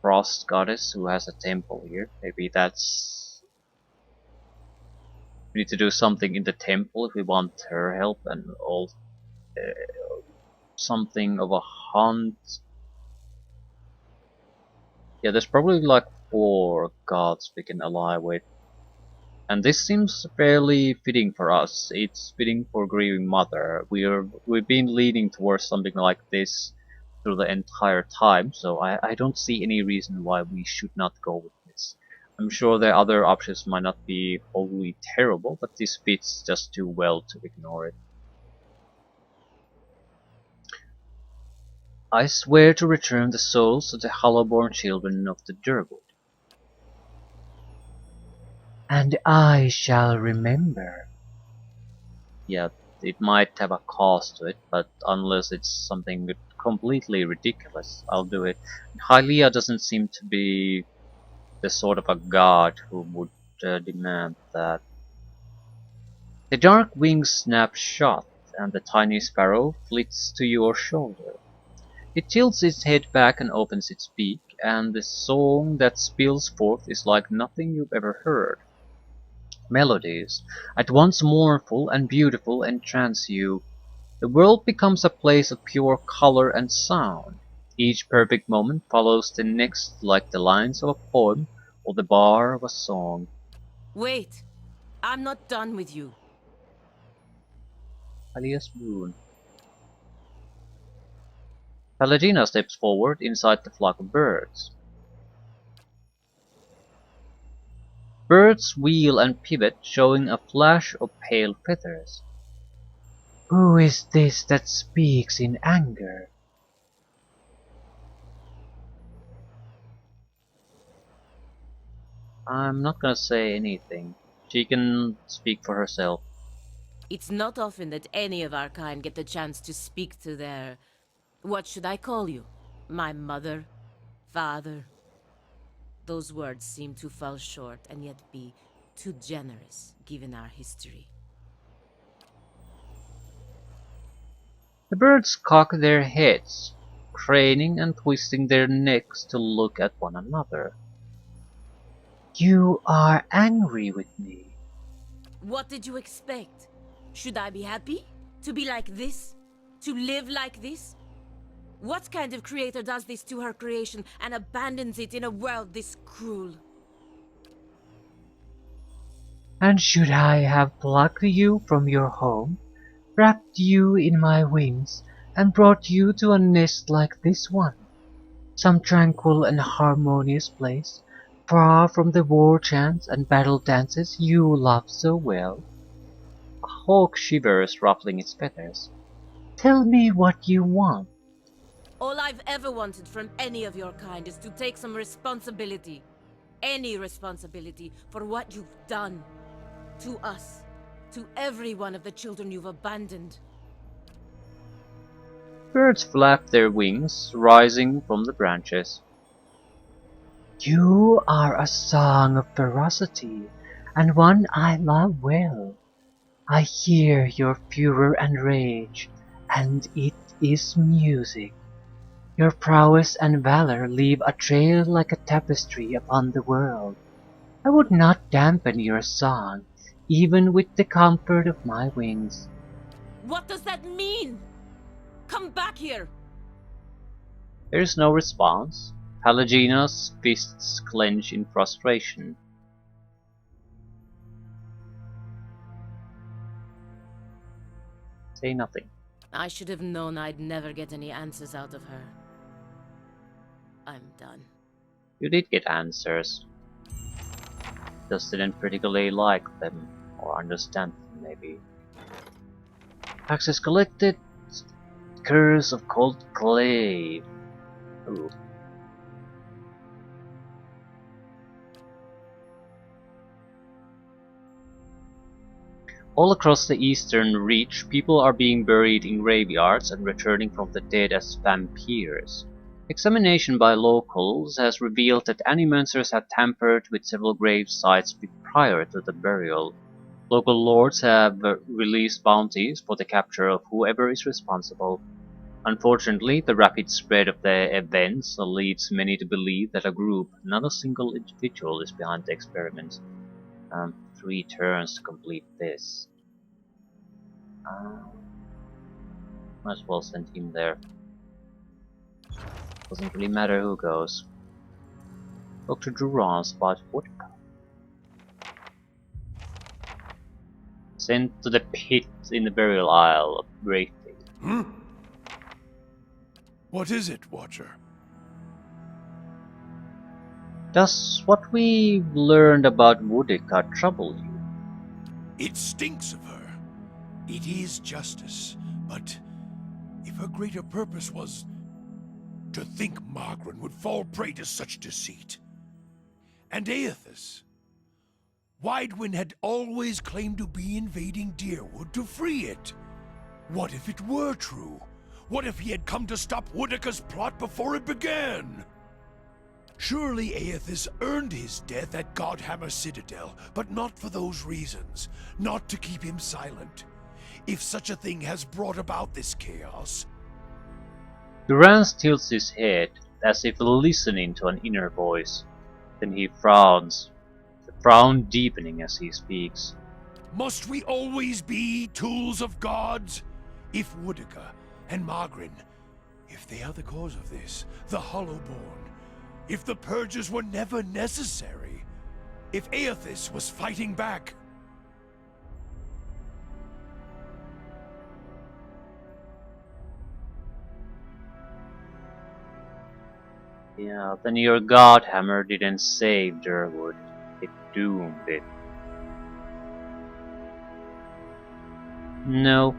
Frost Goddess who has a temple here. Maybe that's... We need to do something in the temple if we want her help, and all something of a hunt. Yeah, there's probably like 4 gods we can ally with. And this seems fairly fitting for us. It's fitting for Grieving Mother. We've been leaning towards something like this through the entire time, so I don't see any reason why we should not go with this. I'm sure the other options might not be wholly terrible, but this fits just too well to ignore it. I swear to return the souls of the Hollowborn children of the Durwood. And I shall remember. Yeah, it might have a cost to it, but unless it's something completely ridiculous, I'll do it. Hylia doesn't seem to be the sort of a god who would demand that. The dark wings snap shut, and the tiny sparrow flits to your shoulder. It tilts its head back and opens its beak, and the song that spills forth is like nothing you've ever heard. Melodies, at once mournful and beautiful, entrance you. The world becomes a place of pure color and sound. Each perfect moment follows the next like the lines of a poem or the bar of a song. Wait, I'm not done with you. Alias Moon. Palladina steps forward inside the flock of birds. Birds wheel and pivot, showing a flash of pale feathers. Who is this that speaks in anger? I'm not gonna say anything. She can speak for herself. It's not often that any of our kind get the chance to speak to their... What should I call you? My mother? Father? Those words seem to fall short and yet be too generous, given our history. The birds cock their heads, craning and twisting their necks to look at one another. You are angry with me. What did you expect? Should I be happy? To be like this? To live like this? What kind of creator does this to her creation and abandons it in a world this cruel? And should I have plucked you from your home, wrapped you in my wings, and brought you to a nest like this one? Some tranquil and harmonious place, far from the war chants and battle dances you love so well? A hawk shivers, ruffling its feathers. Tell me what you want. All I've ever wanted from any of your kind is to take some responsibility. Any responsibility for what you've done. To us. To every one of the children you've abandoned. Birds flap their wings, rising from the branches. You are a song of ferocity, and one I love well. I hear your furor and rage, and it is music. Your prowess and valor leave a trail like a tapestry upon the world. I would not dampen your song, even with the comfort of my wings. What does that mean? Come back here! There is no response. Palagina's fists clench in frustration. Say nothing. I should have known I'd never get any answers out of her. I'm done. You did get answers. Just didn't particularly like them, or understand them, maybe. Access collected. Curse of Cold Clay. Ooh. All across the eastern reach, people are being buried in graveyards and returning from the dead as vampires. Examination by locals has revealed that any monsters had tampered with several grave sites prior to the burial. Local lords have released bounties for the capture of whoever is responsible. Unfortunately, the rapid spread of the events leads many to believe that a group, not a single individual, is behind the experiment. 3 turns to complete this. Might as well send him there. Doesn't really matter who goes. Dr. Duran spot Woodcock. Sent to the pit in the burial isle of Wraithing. What is it, Watcher? Does what we learned about Woodcock trouble you? It stinks of her. It is justice, but if her greater purpose was to think Margaret would fall prey to such deceit. And Aethys. Widewin had always claimed to be invading Deerwood to free it. What if it were true? What if he had come to stop Woodika's plot before it began? Surely Aethys earned his death at Godhammer Citadel, but not for those reasons. Not to keep him silent. If such a thing has brought about this chaos. Duran tilts his head, as if listening to an inner voice. Then he frowns, the frown deepening as he speaks. Must we always be tools of gods? If Woodika and Margrin, if they are the cause of this, the Hollowborn, if the purges were never necessary, if Aethys was fighting back. Yeah, then your Godhammer didn't save Durwood, it doomed it. No.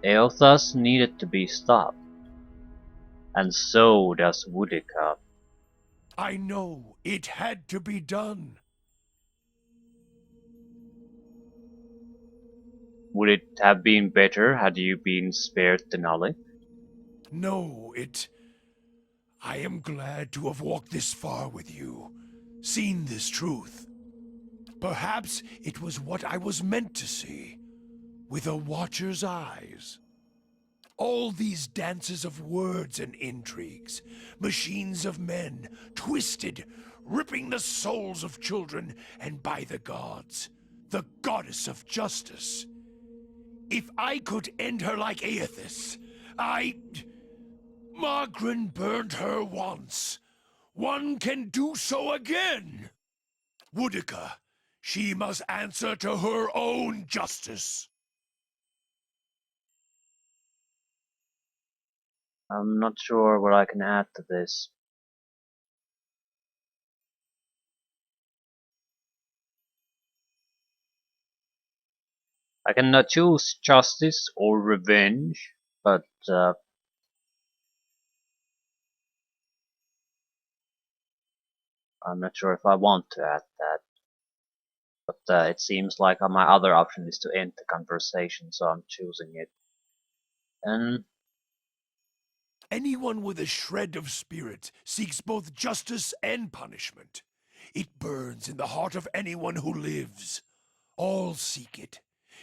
Eothas needed to be stopped. And so does Woodika. I know it had to be done. Would it have been better had you been spared the knowledge? No, I am glad to have walked this far with you, seen this truth. Perhaps it was what I was meant to see, with a watcher's eyes. All these dances of words and intrigues, machines of men, twisted, ripping the souls of children, and by the gods, the goddess of justice. If I could end her like Aethys, Margrin burned her once. One can do so again. Woodika, she must answer to her own justice. I'm not sure what I can add to this. I cannot choose justice or revenge, but I'm not sure if I want to add that. But it seems like my other option is to end the conversation, so I'm choosing it. And Anyone with a shred of spirit seeks both justice and punishment. It burns in the heart of anyone who lives. All seek it.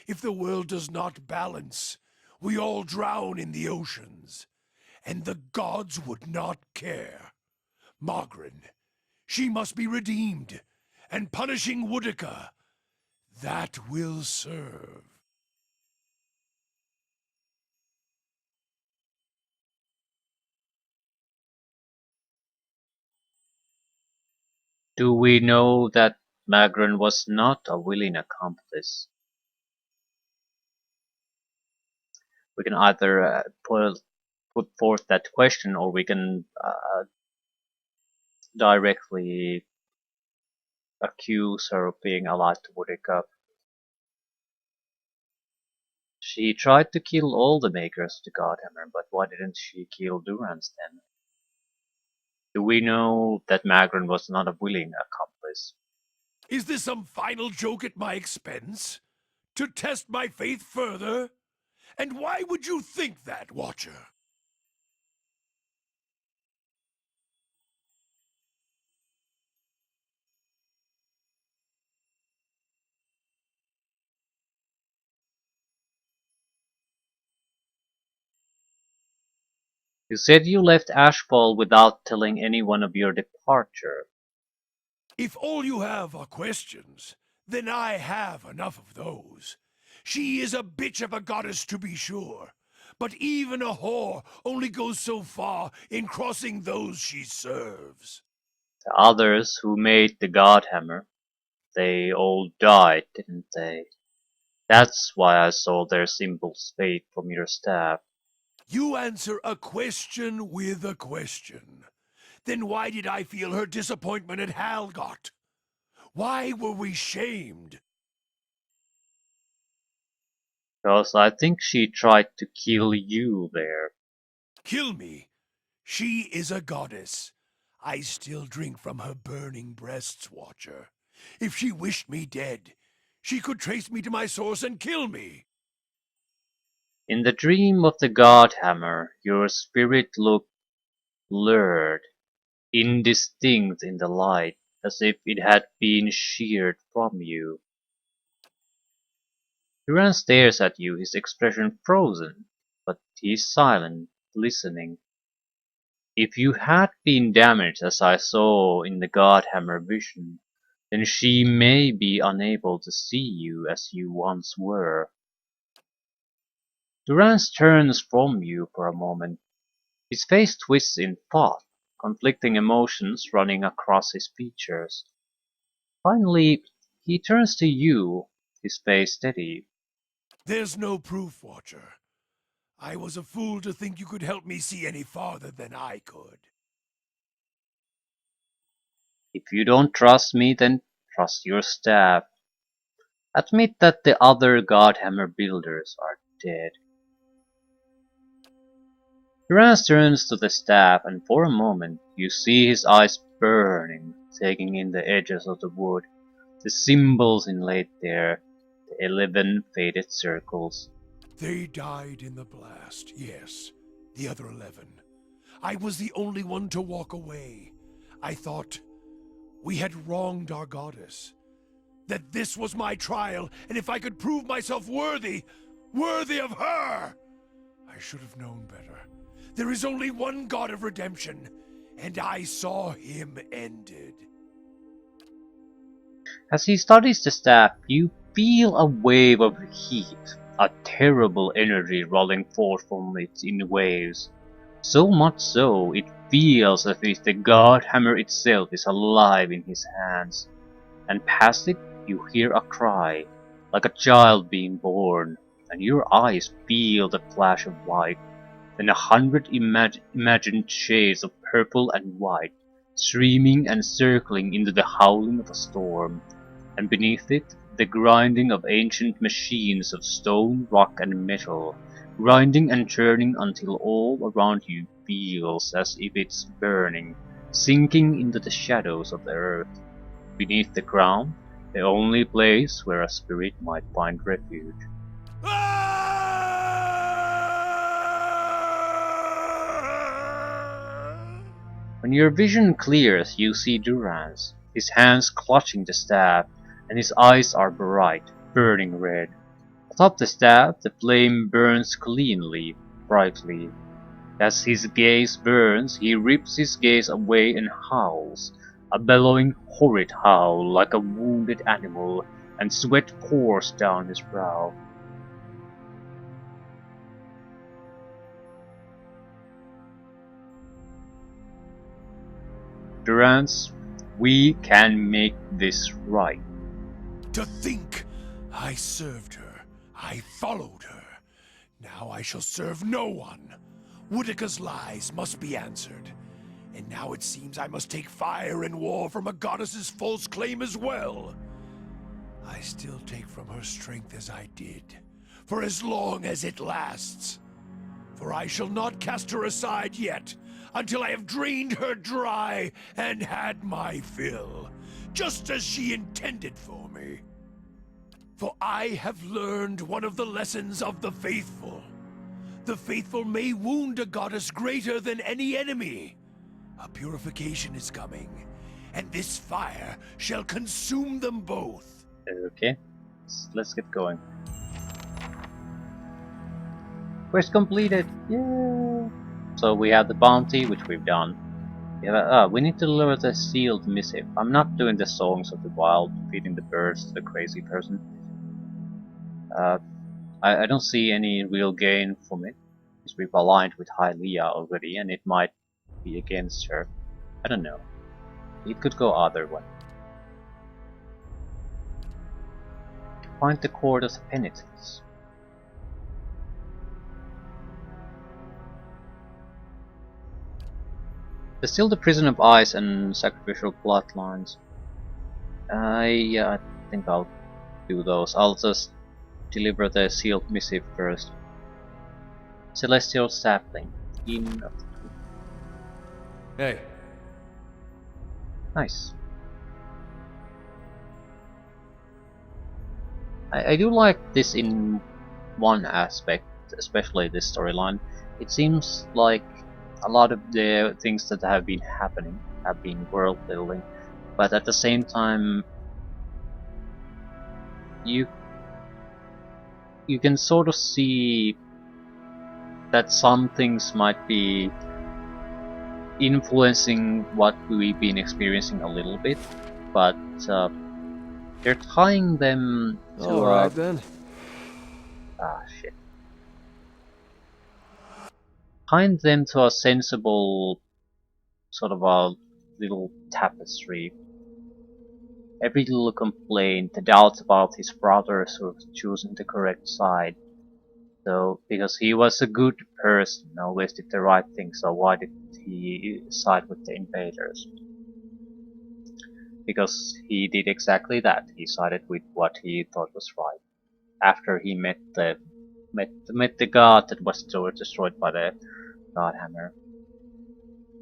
If the world does not balance, we all drown in the oceans. And the gods would not care. Margrin, she must be redeemed. And punishing Woodika, that will serve. do we know that Magron was not a willing accomplice? We can either put forth that question, or we can directly accuse her of being allied to Woodika. She tried to kill all the makers of the Godhammer, but why didn't she kill Durance then? Do we know that Magron was not a willing accomplice? Is this some final joke at my expense? To test my faith further? And why would you think that, Watcher? You said you left Ashfall without telling anyone of your departure. If all you have are questions, then I have enough of those. She is a bitch of a goddess, to be sure, but even a whore only goes so far in crossing those she serves. The others who made the Godhammer, they all died, didn't they? That's why I saw their symbols fade from your staff. You answer a question with a question. Then why did I feel her disappointment at Halgot? Why were we shamed? Because I think she tried to kill you there. Kill me? She is a goddess. I still drink from her burning breasts, Watcher. If she wished me dead, she could trace me to my source and kill me. In the dream of the Godhammer, your spirit looked blurred, indistinct in the light, as if it had been sheared from you. Duran stares at you, his expression frozen, but he is silent, listening. If you had been damaged as I saw in the Godhammer vision, then she may be unable to see you as you once were. Durance turns from you for a moment. His face twists in thought, conflicting emotions running across his features. Finally, he turns to you, his face steady. There's no proof, Watcher. I was a fool to think you could help me see any farther than I could. If you don't trust me, then trust your staff. Admit that the other Godhammer builders are dead. Durance turns to the staff, and for a moment you see his eyes burning, taking in the edges of the wood, the symbols inlaid there, the 11 faded circles. They died in the blast, yes. The other 11. I was the only one to walk away. I thought we had wronged our goddess. That this was my trial, and if I could prove myself worthy of her! I should have known better. There is only one God of redemption, and I saw him ended. As he studies the staff, you feel a wave of heat, a terrible energy rolling forth from it in waves. So much so, it feels as if the Godhammer itself is alive in his hands. And past it, you hear a cry, like a child being born, and your eyes feel the flash of light. Then 100 imagined shades of purple and white, streaming and circling into the howling of a storm, and beneath it, the grinding of ancient machines of stone, rock, and metal, grinding and churning until all around you feels as if it's burning, sinking into the shadows of the earth. Beneath the ground, the only place where a spirit might find refuge. When your vision clears, you see Durance, his hands clutching the staff, and his eyes are bright, burning red. Atop the staff, the flame burns cleanly, brightly. As his gaze burns, he rips his gaze away and howls, a bellowing, horrid howl like a wounded animal, and sweat pours down his brow. Durance, we can make this right. To think I served her, I followed her. Now I shall serve no one. Woodika's lies must be answered. And now it seems I must take fire and war from a goddess's false claim as well. I still take from her strength as I did, for as long as it lasts. For I shall not cast her aside yet, until I have drained her dry and had my fill. just as she intended for me. For I have learned one of the lessons of the faithful. The faithful may wound a goddess greater than any enemy. A purification is coming, and this fire shall consume them both. Okay, let's get going. Quest completed! Yeah. So we have the bounty, which we've done. We need to deliver the sealed missive. I'm not doing the songs of the wild, feeding the birds to the crazy person. I don't see any real gain from it, because we've aligned with Hylia already, and it might be against her. I don't know. It could go either way. Find the cord of penitence. Distill the prison of ice and sacrificial bloodlines. Yeah, I think I'll do those. I'll just deliver the sealed missive first. Celestial sapling. In. Hey. Nice. I do like this in one aspect, especially this storyline. It seems like a lot of the things that have been happening have been world building, but at the same time you can sort of see that some things might be influencing what we've been experiencing a little bit, but they're tying them to Alright then. shit. Tying them to a sensible sort of a little tapestry. Every little complaint, the doubts about his brothers who were choosing the correct side. So, because he was a good person, always did the right thing, so why did he side with the invaders? Because he did exactly that. He sided with what he thought was right. After he met the god that was destroyed by the god hammer.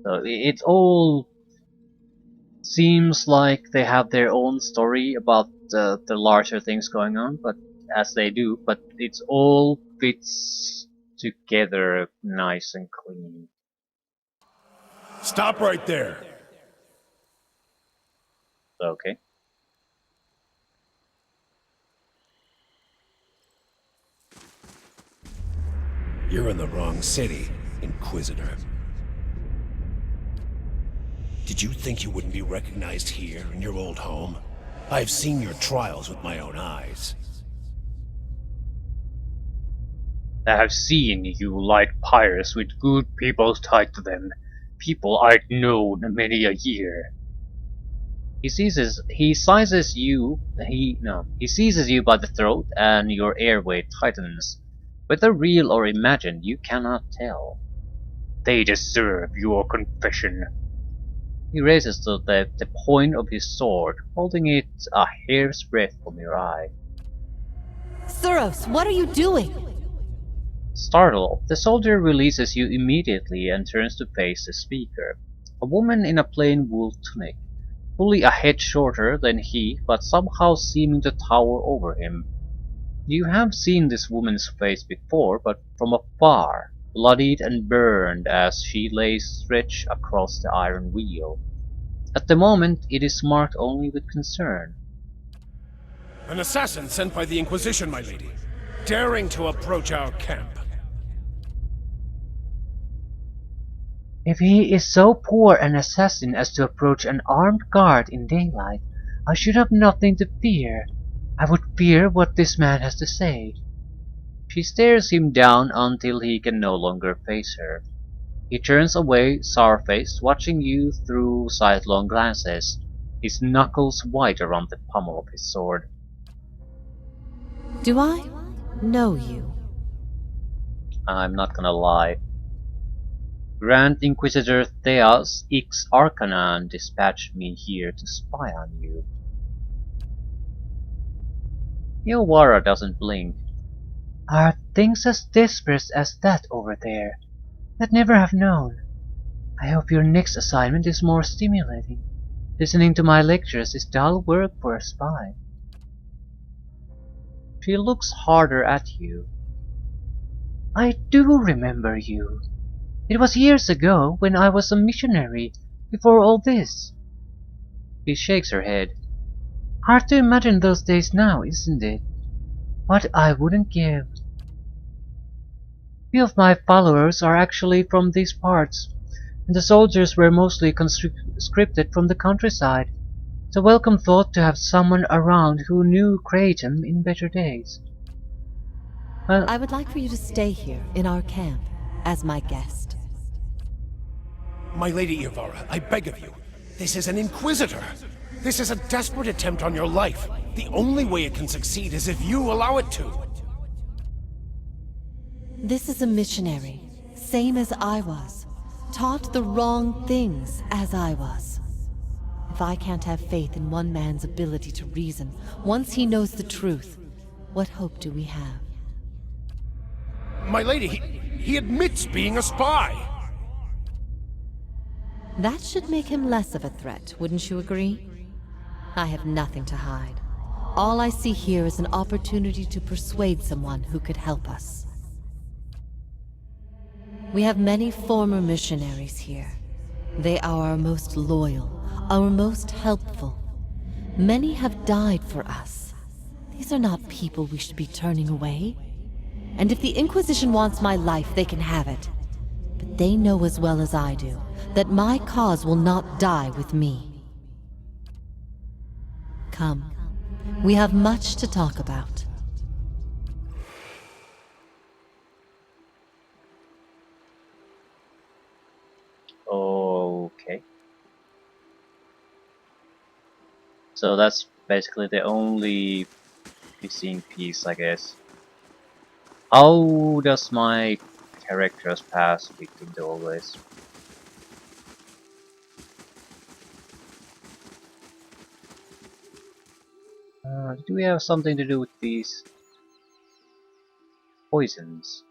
So it all seems like they have their own story about the larger things going on, but as they do, but it's all fits together nice and clean. Stop right there. Okay. You're in the wrong city, Inquisitor. Did you think you wouldn't be recognized here in your old home? I've seen your trials with my own eyes. I have seen you like pirates with good people tied to them. People I'd known many a year. He seizes you by the throat and your airway tightens. Whether real or imagined, you cannot tell. They deserve your confession. He raises the point of his sword, holding it a hair's breadth from your eye. Thuros, what are you doing? Startled, the soldier releases you immediately and turns to face the speaker. A woman in a plain wool tunic, fully a head shorter than he, but somehow seeming to tower over him. You have seen this woman's face before, but from afar, bloodied and burned as she lays stretched across the iron wheel. At the moment, it is marked only with concern. An assassin sent by the Inquisition, my lady, daring to approach our camp. If he is so poor an assassin as to approach an armed guard in daylight, I should have nothing to fear. I would fear what this man has to say. She stares him down until he can no longer face her. He turns away, sour-faced, watching you through sidelong glances, his knuckles white around the pommel of his sword. Do I know you? I'm not gonna lie. Grand Inquisitor Theos Ix Arcanan dispatched me here to spy on you. Yilwara doesn't blink. Are things as desperate as that over there? I'd never have known. I hope your next assignment is more stimulating. Listening to my lectures is dull work for a spy. She looks harder at you. I do remember you. It was years ago when I was a missionary, before all this. She shakes her head. Hard to imagine those days now, isn't it? What I wouldn't give. Few of my followers are actually from these parts, and the soldiers were mostly conscripted from the countryside. It's a welcome thought to have someone around who knew Kratom in better days. Well, I would like for you to stay here in our camp as my guest. My Lady Irvara, I beg of you. This is an Inquisitor. This is a desperate attempt on your life. The only way it can succeed is if you allow it to. This is a missionary, same as I was. Taught the wrong things as I was. If I can't have faith in one man's ability to reason, once he knows the truth, what hope do we have? My lady, he admits being a spy. That should make him less of a threat, wouldn't you agree? I have nothing to hide. All I see here is an opportunity to persuade someone who could help us. We have many former missionaries here. They are our most loyal, our most helpful. Many have died for us. These are not people we should be turning away. And if the Inquisition wants my life, they can have it. But they know as well as I do that my cause will not die with me. Come, we have much to talk about. okay. So that's basically the only missing piece, I guess. How does my character's past fit into all this? Do we have something to do with these poisons?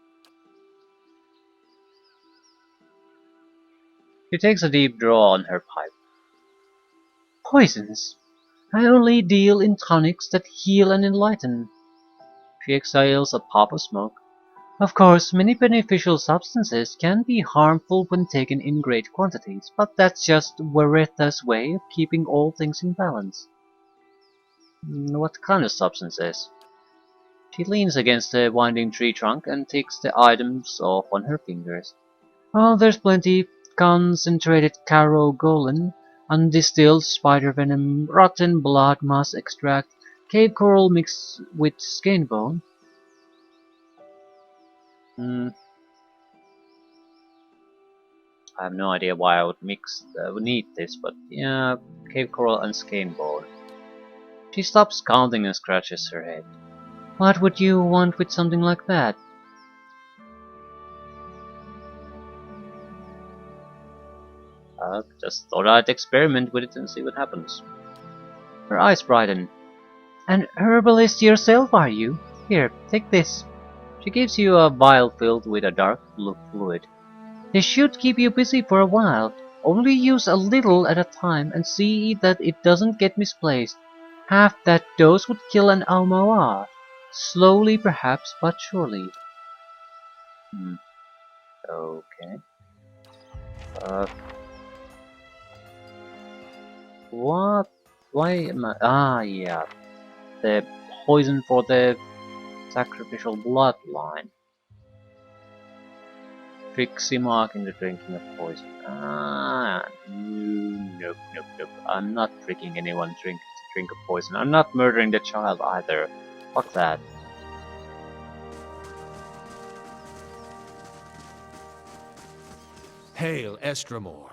She takes a deep draw on her pipe. Poisons? I only deal in tonics that heal and enlighten. She exhales a puff of smoke. Of course, many beneficial substances can be harmful when taken in great quantities, but that's just Veretha's way of keeping all things in balance. What kind of substances? She leans against a winding tree trunk and ticks the items off on her fingers. Oh, there's plenty. Concentrated carogolan, undistilled spider venom, rotten blood moss extract, cave coral mixed with skin bone. I have no idea why I would need this, but yeah, cave coral and skin bone. She stops counting and scratches her head. What would you want with something like that? Just thought I'd experiment with it and see what happens. Her eyes brighten. An herbalist yourself, are you? Here, take this. She gives you a vial filled with a dark blue fluid. This should keep you busy for a while. Only use a little at a time and see that it doesn't get misplaced. Half that dose would kill an Almoa. Slowly perhaps, but surely. Okay. What? Why am I... Ah, yeah. The poison for the sacrificial bloodline. Trixie mark in the drinking of poison. Ah, nope, nope, nope. I'm not tricking anyone to drink of poison. I'm not murdering the child either. Fuck that. Hail, Estramore.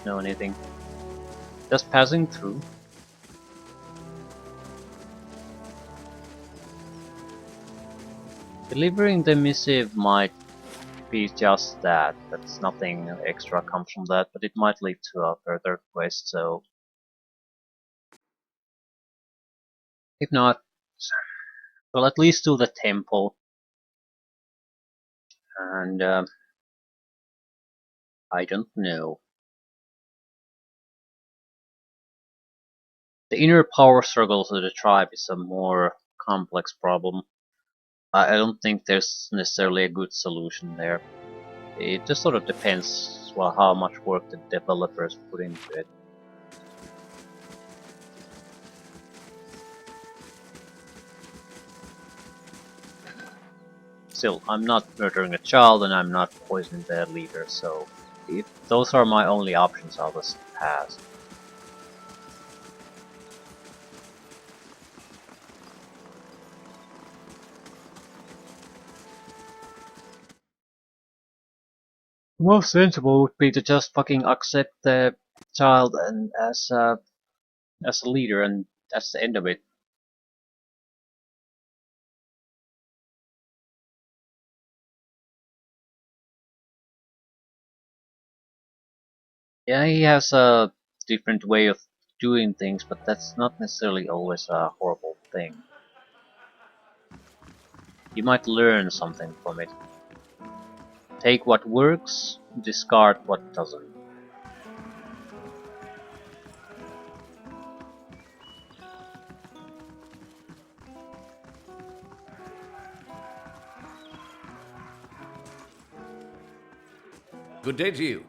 Know anything? Just passing through. Delivering the missive might be just that. That's nothing extra comes from that, but it might lead to a further quest, so if not, Well, at least to the temple. And I don't know. The inner power struggles of the tribe is a more complex problem. I don't think there's necessarily a good solution there. It just sort of depends well how much work the developers put into it. Still, I'm not murdering a child and I'm not poisoning the leader, so if those are my only options, I'll just pass. Most sensible would be to just fucking accept the child and as a leader, and that's the end of it. Yeah, he has a different way of doing things, but that's not necessarily always a horrible thing. You might learn something from it. Take what works, discard what doesn't. Good day to you.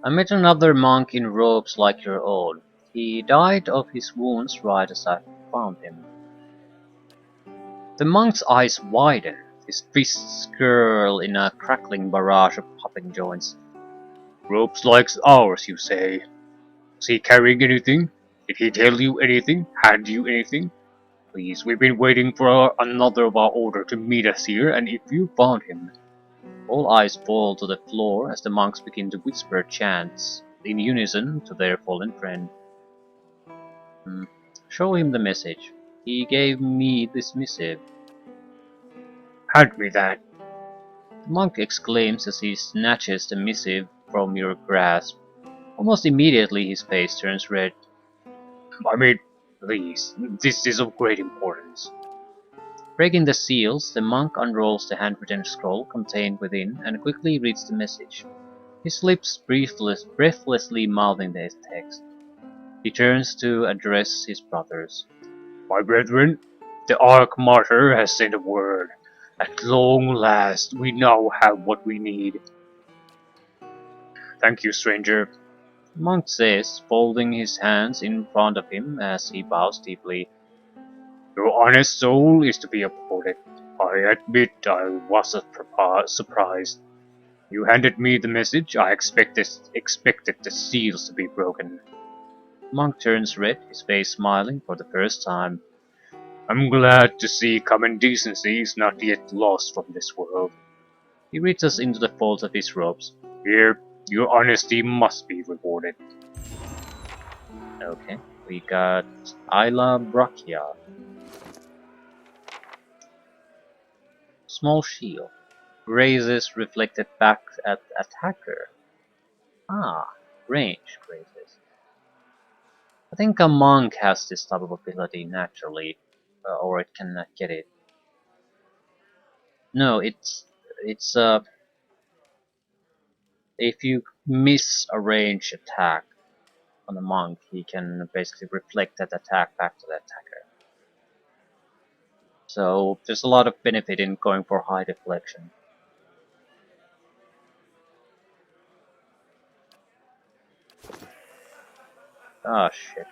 I met another monk in robes like your own. He died of his wounds right as I found him. The monk's eyes widen, his fists curl in a crackling barrage of popping joints. Robes like ours, you say? Was he carrying anything? Did he tell you anything? Hand you anything? Please, we've been waiting for another of our order to meet us here, and if you found him... All eyes fall to the floor as the monks begin to whisper chants in unison to their fallen friend. Show him the message. He gave me this missive. Hand me that. The monk exclaims as he snatches the missive from your grasp. Almost immediately his face turns red. I mean, please, this is of great importance. Breaking the seals, the monk unrolls the handwritten scroll contained within and quickly reads the message. His lips breathlessly mouthing the text. He turns to address his brothers. My brethren, the Arch-Martyr has sent a word. At long last, we now have what we need. Thank you, stranger. The monk says, folding his hands in front of him as he bows deeply. Your honest soul is to be applauded. I admit I was surprised. You handed me the message, I expected the seals to be broken. The monk turns red, his face smiling for the first time. I'm glad to see common decency is not yet lost from this world. He reaches into the folds of his robes. Here, your honesty must be rewarded. Okay, we got Isla Brachia. Small shield. Grazes reflected back at attacker. Ah, range grazes. I think a monk has this type of ability naturally, or it cannot get it. No, it's if you miss a range attack on a monk, he can basically reflect that attack back to the attacker. So there's a lot of benefit in going for high deflection. Ah, shit.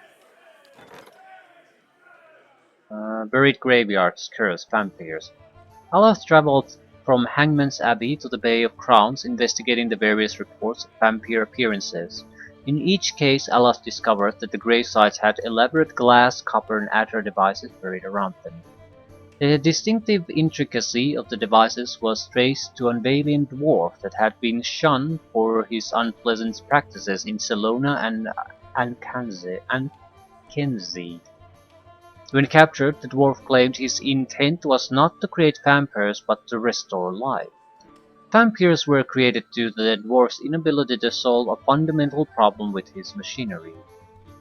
Buried graveyards, curse, vampires. Olaf traveled from Hangman's Abbey to the Bay of Crowns, investigating the various reports of vampire appearances. In each case, Olaf discovered that the gravesites had elaborate glass, copper, and altar devices buried around them. The distinctive intricacy of the devices was traced to an Valiant dwarf that had been shunned for his unpleasant practices in Salona and Ankenzie. When captured, the dwarf claimed his intent was not to create vampires but to restore life. Vampires were created due to the dwarf's inability to solve a fundamental problem with his machinery.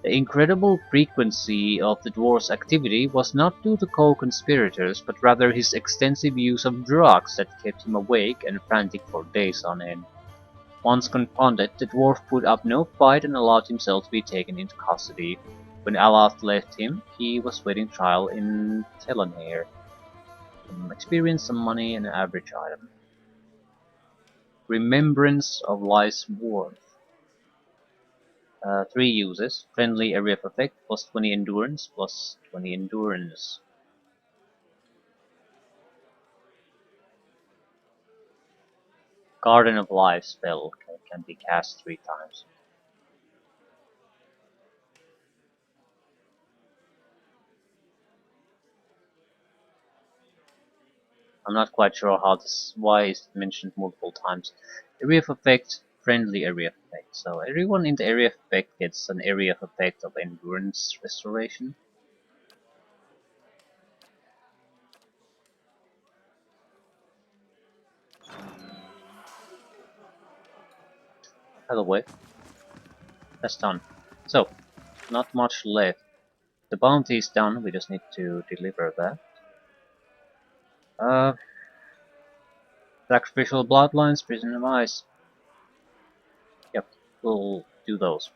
The incredible frequency of the dwarf's activity was not due to co-conspirators, but rather his extensive use of drugs that kept him awake and frantic for days on end. Once confronted, the dwarf put up no fight and allowed himself to be taken into custody. When Alaf left him, he was waiting trial in Telonair. Some experience, some money, and an average item. Remembrance of Life's Warmth. 3 uses. Friendly area of effect, plus 20 endurance, plus 20 endurance. Garden of Life spell can be cast 3 times. I'm not quite sure why it's mentioned multiple times. Area of effect, friendly area of effect. So everyone in the area of effect gets an area of effect of endurance restoration. By the way, that's done. So, not much left. The bounty is done, we just need to deliver that. Sacrificial bloodlines, prison of ice. Yep, we'll do those.